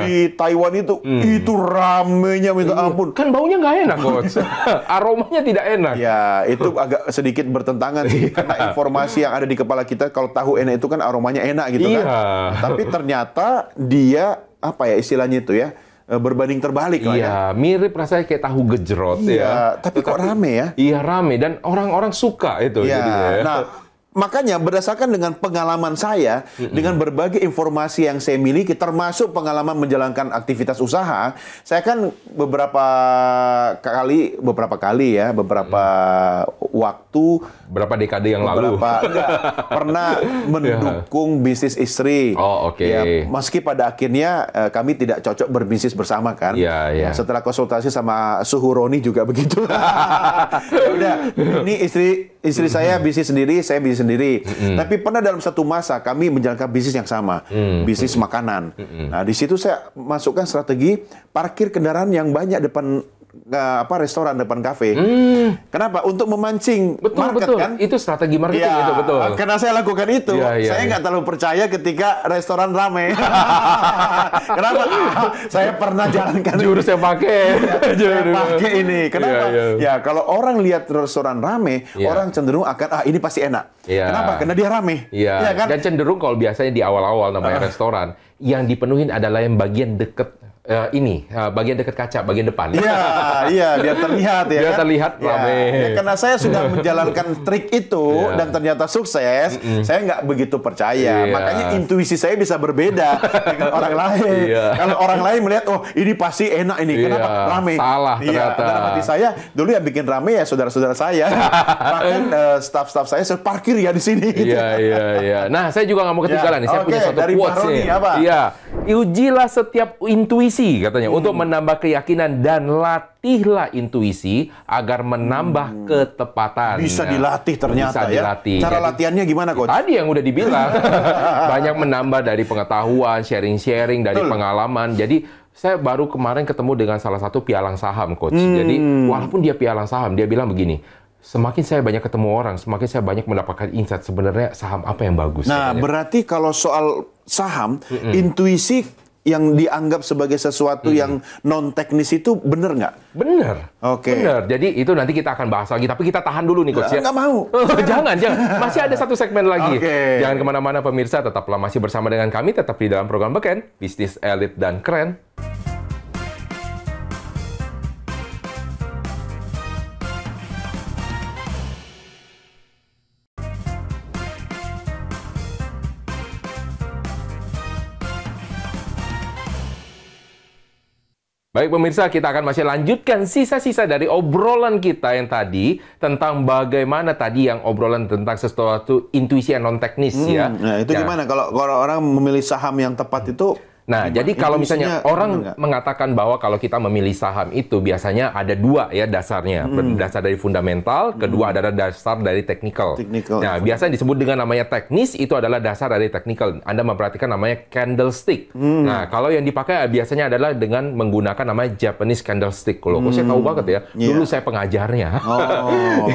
di Taiwan itu ramenya minta ampun. Kan baunya nggak enak, Coach. Aromanya tidak enak. Ya, itu agak sedikit bertentangan sih. Karena informasi yang ada di kepala kita, kalau tahu enak itu kan aromanya enak gitu kan. Tapi ternyata dia, apa ya istilahnya itu ya, berbanding terbalik lah ya. Mirip rasanya kayak tahu gejrot ya. Tapi kok rame ya? Iya, rame. Dan orang-orang suka itu. Iya, jadinya, ya. nah makanya berdasarkan dengan pengalaman saya, dengan berbagai informasi yang saya miliki, termasuk pengalaman menjalankan aktivitas usaha, saya kan beberapa kali ya, beberapa waktu, berapa dekade yang lalu, pernah mendukung bisnis istri. Ya, meski pada akhirnya kami tidak cocok berbisnis bersama kan. Nah, setelah konsultasi sama Suhu Roni juga begitu. Ya udah, ini istri saya bisnis sendiri, saya bisnis sendiri. Tapi pernah dalam satu masa kami menjalankan bisnis yang sama, bisnis makanan. Nah, di situ saya masukkan strategi parkir kendaraan yang banyak depan restoran, depan kafe. Kenapa? Untuk memancing market kan? Itu strategi marketing itu betul. Karena saya lakukan itu, saya nggak terlalu percaya ketika restoran ramai. Kenapa? Saya pernah jalankan. Jurus yang pakai. Saya pakai ini. Kenapa? Ya kalau orang lihat restoran ramai, orang cenderung akan ini pasti enak. Kenapa? Karena dia ramai. Ya, kan? Dan cenderung kalau biasanya di awal-awal namanya restoran, yang dipenuhin adalah yang bagian deket bagian dekat kaca, bagian depan. Iya, biar terlihat ya. Biar terlihat ramai. Ya, karena saya sudah menjalankan trik itu dan ternyata sukses, saya nggak begitu percaya. Makanya intuisi saya bisa berbeda dengan orang lain. Kalau orang lain melihat, ini pasti enak ini. Kenapa? Ramai. Salah ternyata. Dalam hati saya, dulu yang bikin ramai ya saudara-saudara saya. Bahkan staff-staff saya parkir ya di sini. Iya. Nah, saya juga nggak mau ketinggalan nih. Saya punya satu quotes nih. Iya. Ujilah setiap intuisi katanya untuk menambah keyakinan dan latihlah intuisi agar menambah ketepatan. Bisa dilatih ternyata. Bisa dilatih. Cara latihannya gimana, Coach? Tadi yang udah dibilang. Banyak menambah dari pengetahuan, sharing-sharing dari pengalaman. Jadi saya baru kemarin ketemu dengan salah satu pialang saham, Coach. Jadi walaupun dia pialang saham, dia bilang begini, semakin saya banyak ketemu orang, semakin saya banyak mendapatkan insight sebenarnya saham apa yang bagus. Nah, katanya. Berarti kalau soal saham, intuisi yang dianggap sebagai sesuatu yang non teknis itu benar nggak? Benar. Benar. Jadi itu nanti kita akan bahas lagi. Tapi kita tahan dulu nih, Coach. Nggak mau. Jangan. Masih ada satu segmen lagi. Jangan kemana-mana, pemirsa. Tetaplah masih bersama dengan kami. Tetap di dalam program Beken, Bisnis Elit dan Keren. Baik pemirsa, kita akan masih lanjutkan sisa-sisa dari obrolan kita yang tadi tentang bagaimana tadi yang obrolan tentang sesuatu intuisi yang non-teknis ya. Nah, itu gimana kalau orang memilih saham yang tepat itu? Nah, jadi kalau misalnya orang mengatakan bahwa kalau kita memilih saham itu biasanya ada dua ya dasarnya. Dasar dari fundamental, kedua adalah dasar dari technical. Nah, biasanya disebut dengan namanya teknis, itu adalah dasar dari technical. Anda memperhatikan namanya candlestick. Nah, kalau yang dipakai biasanya adalah dengan menggunakan namanya Japanese candlestick. Kalau saya tahu banget ya, dulu saya pengajarnya.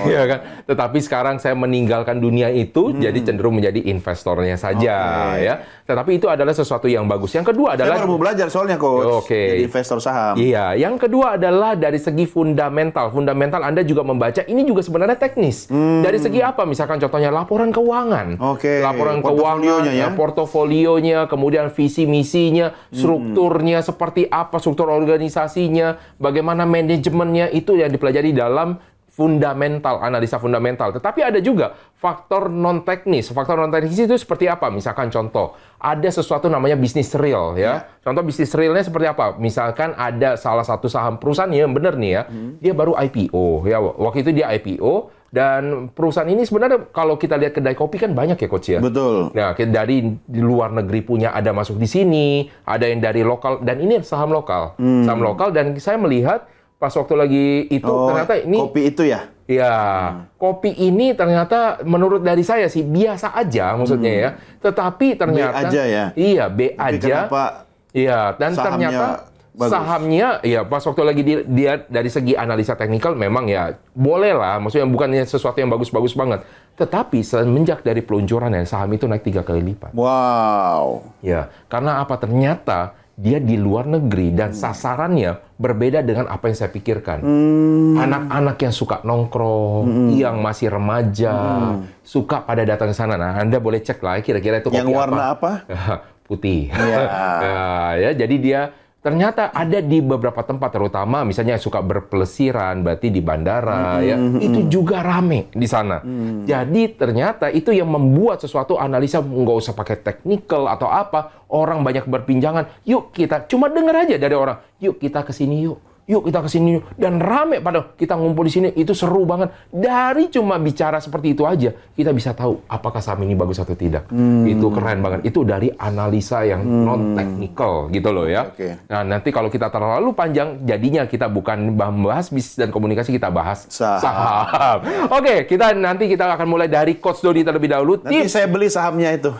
Iya kan? Tetapi sekarang saya meninggalkan dunia itu, jadi cenderung menjadi investornya saja ya. Tetapi itu adalah sesuatu yang bagus. Yang kedua adalah saya baru mau belajar soalnya, Coach. Jadi investor saham. Iya, yang kedua adalah dari segi fundamental. Fundamental Anda juga membaca ini juga sebenarnya teknis. Dari segi apa? Misalkan contohnya laporan keuangan. Laporan keuangan, portofolionya, kemudian visi misinya, strukturnya seperti apa, struktur organisasinya, bagaimana manajemennya, itu yang dipelajari dalam fundamental, analisa fundamental. Tetapi ada juga faktor non-teknis. Faktor non-teknis itu seperti apa? Misalkan contoh, ada sesuatu namanya bisnis real ya. Contoh bisnis realnya seperti apa? Misalkan ada salah satu saham perusahaan yang benar nih ya, dia baru IPO ya. Waktu itu dia IPO dan perusahaan ini sebenarnya kalau kita lihat kedai kopi kan banyak ya, Coach ya. Betul. Nah, dari di luar negeri punya ada masuk di sini, ada yang dari lokal dan ini saham lokal. Saham lokal dan saya melihat pas waktu lagi itu ternyata ini kopi itu ya? Iya, kopi ini ternyata menurut dari saya sih biasa aja maksudnya ya. Tetapi ternyata B aja ya. Iya, B tapi aja. Kenapa iya, dan ternyata sahamnya ya pas waktu lagi dia dari segi analisa teknikal memang ya boleh lah, maksudnya bukannya sesuatu yang bagus-bagus banget. Tetapi semenjak dari peluncurannya saham itu naik 3 kali lipat. Wow. Ya, karena apa? Ternyata dia di luar negeri dan sasarannya berbeda dengan apa yang saya pikirkan. Anak-anak yang suka nongkrong, yang masih remaja, suka pada datang ke sana. Nah, Anda boleh cek lah kira-kira itu kopi Yang warna apa? Putih. Ya. Ya, jadi dia ternyata ada di beberapa tempat, terutama misalnya suka berpelesiran, berarti di bandara, ya itu juga rame di sana. Jadi ternyata itu yang membuat sesuatu analisa nggak usah pakai technical atau apa, orang banyak berpinjangan. Yuk kita cuma dengar aja dari orang, yuk kita ke sini yuk. Yuk kita kesini yuk. Dan rame pada kita ngumpul di sini, itu seru banget. Dari cuma bicara seperti itu aja, kita bisa tahu apakah saham ini bagus atau tidak. Itu keren banget. Itu dari analisa yang non-technical gitu loh ya. Nah nanti kalau kita terlalu panjang, jadinya kita bukan bahas bisnis dan komunikasi, kita bahas saham. Oke, nanti kita akan mulai dari Coach Dodi terlebih dahulu. Nanti saya beli sahamnya itu.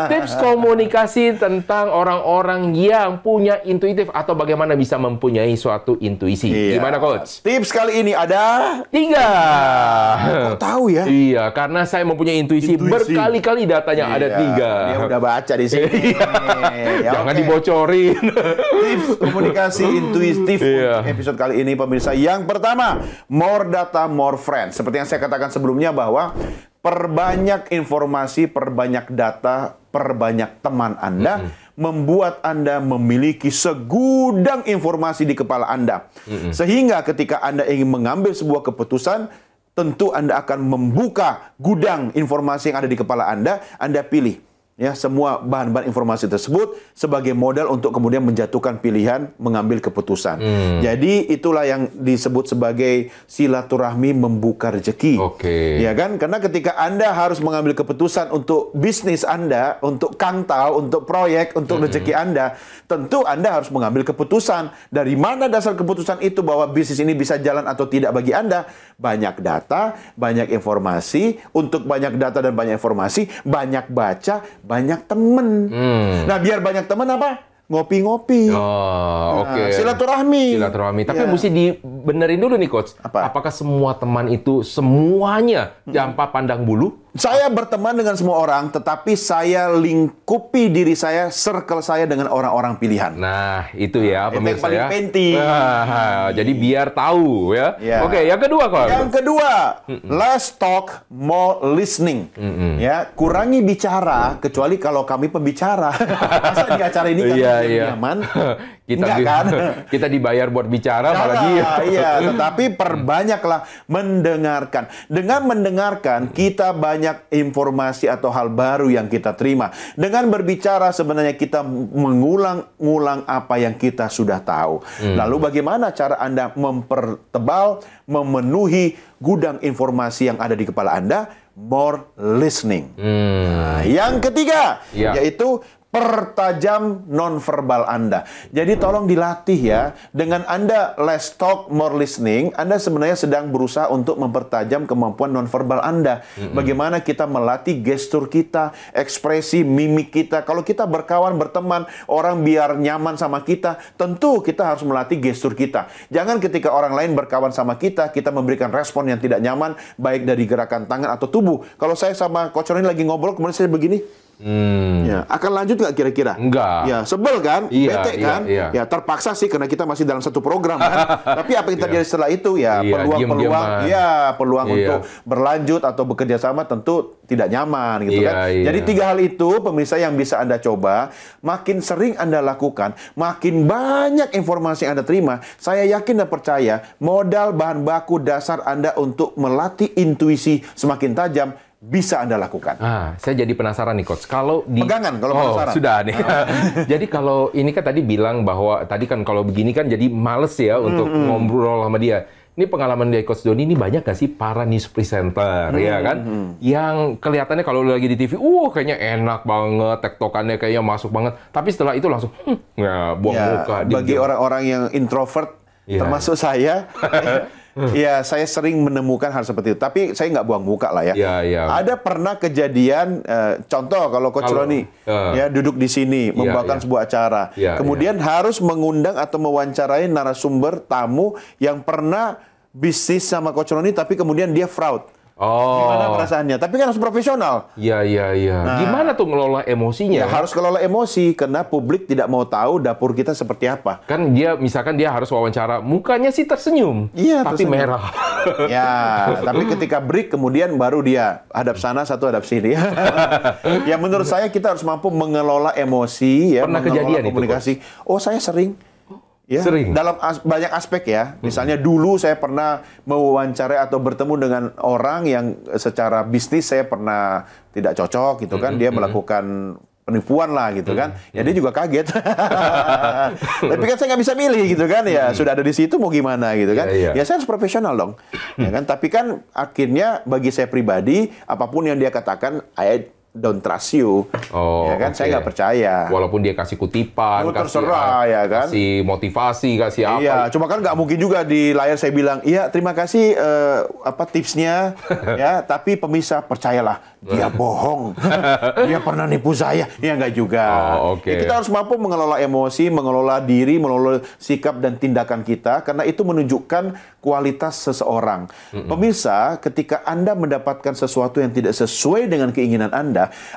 Tips komunikasi tentang orang-orang yang punya intuitif atau bagaimana bisa mempunyai suatu intuisi. Gimana Coach? Tips kali ini ada 3. Kok tahu ya? Iya, karena saya mempunyai intuisi. Berkali-kali datanya ada 3. Dia udah baca di sini. Jangan dibocorin. Tips komunikasi intuitif untuk episode kali ini pemirsa. Yang pertama, more data, more friends. Seperti yang saya katakan sebelumnya bahwa perbanyak informasi, perbanyak data, perbanyak teman Anda, membuat Anda memiliki segudang informasi di kepala Anda. Sehingga ketika Anda ingin mengambil sebuah keputusan, tentu Anda akan membuka gudang informasi yang ada di kepala Anda pilih. Ya, semua bahan-bahan informasi tersebut sebagai modal untuk kemudian menjatuhkan pilihan, mengambil keputusan. Jadi itulah yang disebut sebagai silaturahmi membuka rezeki. Ya kan? Karena ketika Anda harus mengambil keputusan untuk bisnis Anda, untuk kangtau, untuk proyek, untuk rezeki Anda, tentu Anda harus mengambil keputusan. Dari mana dasar keputusan itu bahwa bisnis ini bisa jalan atau tidak bagi Anda? Banyak data, banyak informasi. Untuk banyak data dan banyak informasi, banyak baca, banyak temen. Nah, biar banyak temen apa? Ngopi-ngopi. Silaturahmi. Tapi mesti dibenerin dulu nih Coach. Apakah semua teman itu semuanya tanpa pandang bulu? Saya berteman dengan semua orang, tetapi saya lingkupi diri saya, circle saya dengan orang-orang pilihan. Nah, itu ya pemirsa yang paling ya. penting. Jadi biar tahu ya. Oke, yang kedua Coach. Yang kedua, less talk, more listening. Ya, kurangi bicara, kecuali kalau kami pembicara. Masa di acara ini kami nyaman? Kita dibayar buat bicara, apalagi. Iya, tetapi perbanyaklah mendengarkan. Dengan mendengarkan, kita banyak informasi atau hal baru yang kita terima. Dengan berbicara, sebenarnya kita mengulang-ulang apa yang kita sudah tahu. Lalu bagaimana cara Anda mempertebal, memenuhi gudang informasi yang ada di kepala Anda? More listening. Nah, yang ketiga, yaitu pertajam nonverbal Anda. Jadi tolong dilatih ya. Dengan Anda less talk, more listening, Anda sebenarnya sedang berusaha untuk mempertajam kemampuan nonverbal Anda. Bagaimana kita melatih gestur kita, ekspresi, mimik kita. Kalau kita berkawan, berteman, orang biar nyaman sama kita, tentu kita harus melatih gestur kita. Jangan ketika orang lain berkawan sama kita, kita memberikan respon yang tidak nyaman, baik dari gerakan tangan atau tubuh. Kalau saya sama Coach Roni lagi ngobrol, kemudian saya begini, ya, akan lanjut nggak kira-kira? Enggak. Ya, sebel kan? Bete kan? Ya, terpaksa sih karena kita masih dalam satu program kan? Tapi apa yang terjadi setelah itu? Ya, peluang untuk berlanjut atau bekerja sama tentu tidak nyaman gitu kan. Jadi 3 hal itu pemirsa yang bisa Anda coba, makin sering Anda lakukan, makin banyak informasi yang Anda terima, saya yakin dan percaya modal bahan baku dasar Anda untuk melatih intuisi semakin tajam bisa Anda lakukan. Saya jadi penasaran nih Coach. Kalau pegangan kalau penasaran. Sudah nih. Jadi kalau ini kan tadi bilang bahwa tadi kan kalau begini kan jadi males ya untuk ngobrol sama dia. Ini pengalaman dari Coach Doni ini banyak nggak sih para news presenter ya kan? Yang kelihatannya kalau lagi di TV, kayaknya enak banget, tektokannya kayaknya masuk banget. Tapi setelah itu langsung buang muka. Bagi orang-orang yang introvert, termasuk saya, Ya, saya sering menemukan hal seperti itu. Tapi saya nggak buang muka lah ya. Iya, iya. Ada pernah kejadian, contoh kalau Coach Roni ya duduk di sini membawakan sebuah acara, kemudian harus mengundang atau mewawancarai narasumber tamu yang pernah bisnis sama Coach Roni, tapi kemudian dia fraud. Gimana perasaannya? Tapi kan harus profesional. Iya, iya, iya. Gimana tuh ngelola emosinya? Ya, harus kelola emosi karena publik tidak mau tahu dapur kita seperti apa. Kan dia, misalkan dia harus wawancara, mukanya sih tersenyum, Iya, tapi tersenyum. merah. Ya, tapi ketika break kemudian baru dia hadap sana, satu hadap sini. Ya, menurut saya kita harus mampu mengelola emosi, ya, Pernah mengelola kejadian itu, komunikasi. Oh, saya sering. Ya, Sering? dalam banyak aspek ya. Misalnya dulu saya pernah mewawancarai atau bertemu dengan orang yang secara bisnis saya pernah tidak cocok gitu kan. Dia melakukan penipuan lah gitu kan. Ya dia juga kaget. Tapi kan saya nggak bisa milih gitu kan. Ya sudah ada di situ mau gimana gitu kan. Ya saya harus profesional dong. Ya kan. Tapi kan akhirnya bagi saya pribadi apapun yang dia katakan, don't trust you, ya kan? Saya nggak percaya. Walaupun dia kasih kutipan, terserah, ya kan? kasih motivasi, kasih apa? Iya, cuma kan nggak mungkin juga di layar saya bilang, iya terima kasih tipsnya, ya. Tapi pemirsa percayalah, dia bohong, dia pernah nipu saya, ya nggak juga. Ya, kita harus mampu mengelola emosi, mengelola diri, mengelola sikap dan tindakan kita, karena itu menunjukkan kualitas seseorang. Pemirsa, ketika Anda mendapatkan sesuatu yang tidak sesuai dengan keinginan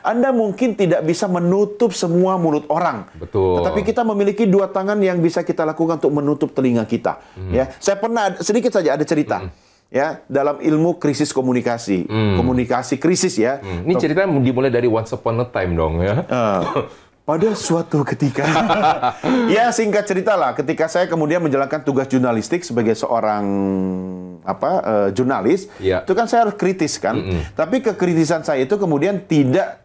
Anda mungkin tidak bisa menutup semua mulut orang. Betul. Tetapi kita memiliki dua tangan yang bisa kita lakukan untuk menutup telinga kita. Ya, saya pernah sedikit saja ada cerita. Ya, dalam ilmu krisis komunikasi, komunikasi krisis ya. Ini ceritanya dimulai dari once upon a time dong ya. Pada suatu ketika, ya singkat cerita lah, ketika saya kemudian menjalankan tugas jurnalistik sebagai seorang jurnalis, itu kan saya harus kritis kan. Tapi kekritisan saya itu kemudian tidak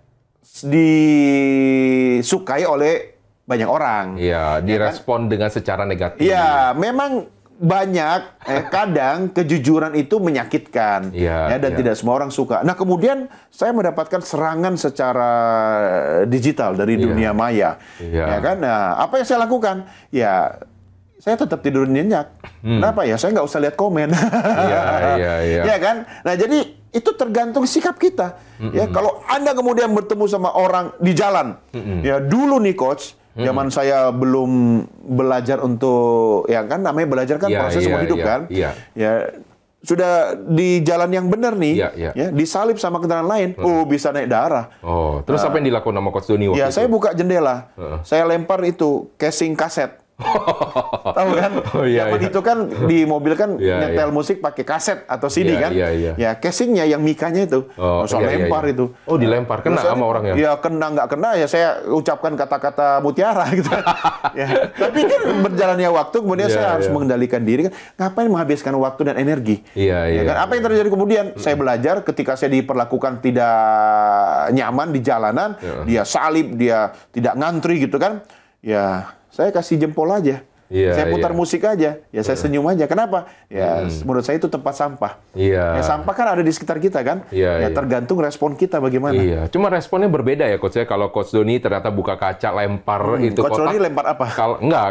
disukai oleh banyak orang. Iya, direspon dengan secara negatif. Iya, memang banyak kadang kejujuran itu menyakitkan dan tidak semua orang suka. Nah, kemudian saya mendapatkan serangan secara digital dari dunia maya. Ya kan? Nah, apa yang saya lakukan? Ya saya tetap tidur nyenyak. Kenapa ya? Saya nggak usah lihat komen. Ya kan? Nah, jadi itu tergantung sikap kita. Ya, kalau Anda kemudian bertemu sama orang di jalan, ya dulu nih Coach, zaman saya belum belajar untuk, ya kan namanya belajar kan proses seumur hidup kan. Ya sudah di jalan yang benar nih, ya disalip sama kendaraan lain, bisa naik darah. Terus apa yang dilakukan sama Coach Doni waktu itu? Saya buka jendela, saya lempar itu casing kaset. Tahu kan? Zaman itu kan di mobil kan nyetel musik pakai kaset atau CD kan? Ya casingnya yang mikanya itu, saya lempar itu. Oh, dilempar, kena sama orang ya? Ya kena nggak kena ya saya ucapkan kata-kata mutiara gitu. Ya. Tapi kan berjalannya waktu kemudian saya harus mengendalikan diri kan. Ngapain menghabiskan waktu dan energi? Ya kan? Apa yang terjadi kemudian? Saya belajar ketika saya diperlakukan tidak nyaman di jalanan, dia salib, dia tidak ngantri gitu kan? Ya saya kasih jempol aja. Saya putar musik aja, ya saya senyum aja. Kenapa? Ya menurut saya itu tempat sampah. Ya sampah kan ada di sekitar kita kan. Ya tergantung respon kita bagaimana. Cuma responnya berbeda ya Coach ya. Kalau Coach Doni ternyata buka kaca lempar itu Coach Doni lempar apa?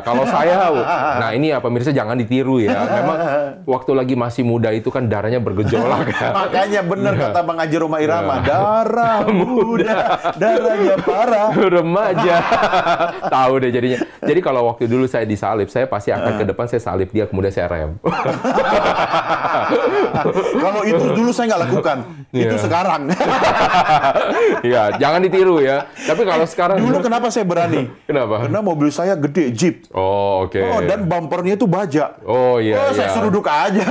Kalau saya, nah ini ya pemirsa jangan ditiru ya. Memang waktu lagi masih muda itu kan darahnya bergejolak. Makanya benar kata Bang Haji Roma Irama, darah muda, darahnya parah. Remaja. Tahu deh jadinya. Jadi kalau waktu dulu saya disalib, saya pasti akan ke depan, saya salib dia, kemudian saya rem. Kalau itu dulu saya nggak lakukan, itu sekarang. Ya, jangan ditiru ya. Tapi kalau sekarang... Dulu kenapa saya berani? Kenapa? Karena mobil saya gede, Jeep. Dan bumpernya itu baja. Saya suruh duduk aja.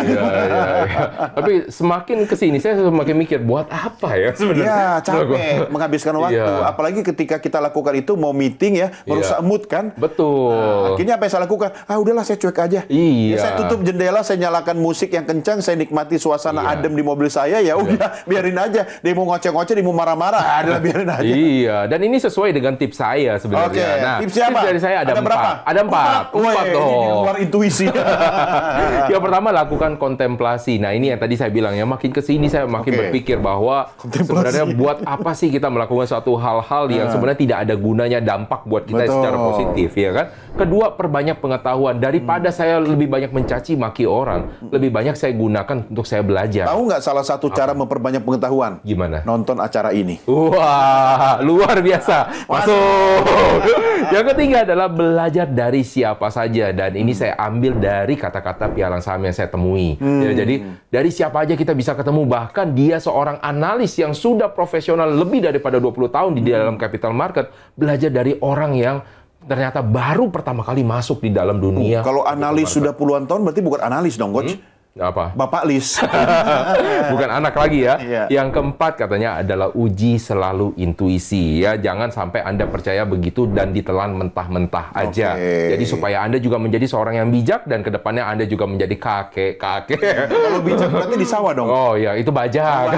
Tapi semakin kesini, saya semakin mikir, buat apa ya sebenarnya? Capek menghabiskan waktu. Apalagi ketika kita lakukan itu, mau meeting ya, merusak mood kan? Betul. Akhirnya apa yang saya lakukan? Udahlah saya cuek aja. Ya, saya tutup jendela, saya nyalakan musik yang kencang, saya nikmati suasana adem di mobil saya, ya udah biarin aja. Dia mau ngoceh-ngoceh, dia mau marah-marah, biarin aja. Dan ini sesuai dengan tips saya sebenarnya. Nah, tipsnya apa? Tips dari saya ada berapa? Ada empat. Empat dong. Ini di luar intuisi. Yang pertama, lakukan kontemplasi. Nah, ini yang tadi saya bilang ya, makin kesini saya makin berpikir bahwa sebenarnya buat apa sih kita melakukan suatu hal-hal yang sebenarnya tidak ada gunanya, dampak buat kita secara positif, ya kan? Kedua, perbanyak pengalaman pengetahuan. Daripada saya lebih banyak mencaci maki orang, lebih banyak saya gunakan untuk saya belajar. Tahu nggak salah satu cara memperbanyak pengetahuan? Gimana? Nonton acara ini. Wah, luar biasa. Masuk. Yang ketiga adalah belajar dari siapa saja. Dan ini saya ambil dari kata-kata pialang saham yang saya temui. Ya, jadi, dari siapa aja kita bisa ketemu. Bahkan dia seorang analis yang sudah profesional lebih daripada 20 tahun di dalam capital market. Belajar dari orang yang ternyata baru pertama kali masuk di dalam dunia. Kalau analis sudah puluhan tahun, berarti bukan analis dong, Coach. Apa? Bapak Lis. Bukan anak lagi ya. Iya. Yang keempat katanya adalah uji selalu intuisi ya. Jangan sampai Anda percaya begitu dan ditelan mentah-mentah aja. Oke. Jadi supaya Anda juga menjadi seorang yang bijak dan kedepannya Anda juga menjadi kakek-kakek. Kalau bijak berarti di sawah dong. Oh ya, itu bajak.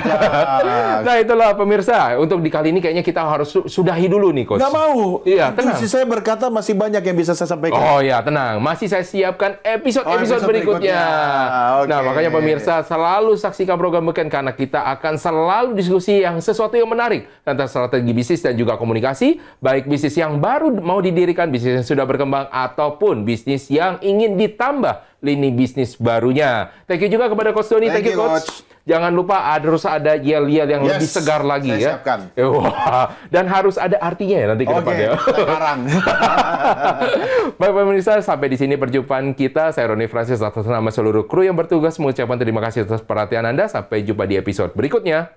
Nah itulah pemirsa. Untuk di kali ini kayaknya kita harus sudahi dulu nih, Coach. Nggak mau. Iya, tenang. Intuisi saya berkata masih banyak yang bisa saya sampaikan. Oh ya, tenang. Masih saya siapkan episode-episode episode berikutnya. berikutnya. Nah, Oke. makanya pemirsa selalu saksikan program Beken karena kita akan selalu diskusi yang sesuatu yang menarik tentang strategi bisnis dan juga komunikasi, baik bisnis yang baru mau didirikan, bisnis yang sudah berkembang, ataupun bisnis yang ingin ditambah lini bisnis barunya. Thank you juga kepada Coach Doni. Thank you, Coach. Jangan lupa harus ada yel-yel yang lebih segar lagi saya ya. siapkan. Wah, dan harus ada artinya ya nanti ke depannya. Sekarang. Baik pemirsa, sampai di sini perjumpaan kita. Saya Roni Francis atas nama seluruh kru yang bertugas mengucapkan terima kasih atas perhatian Anda. Sampai jumpa di episode berikutnya.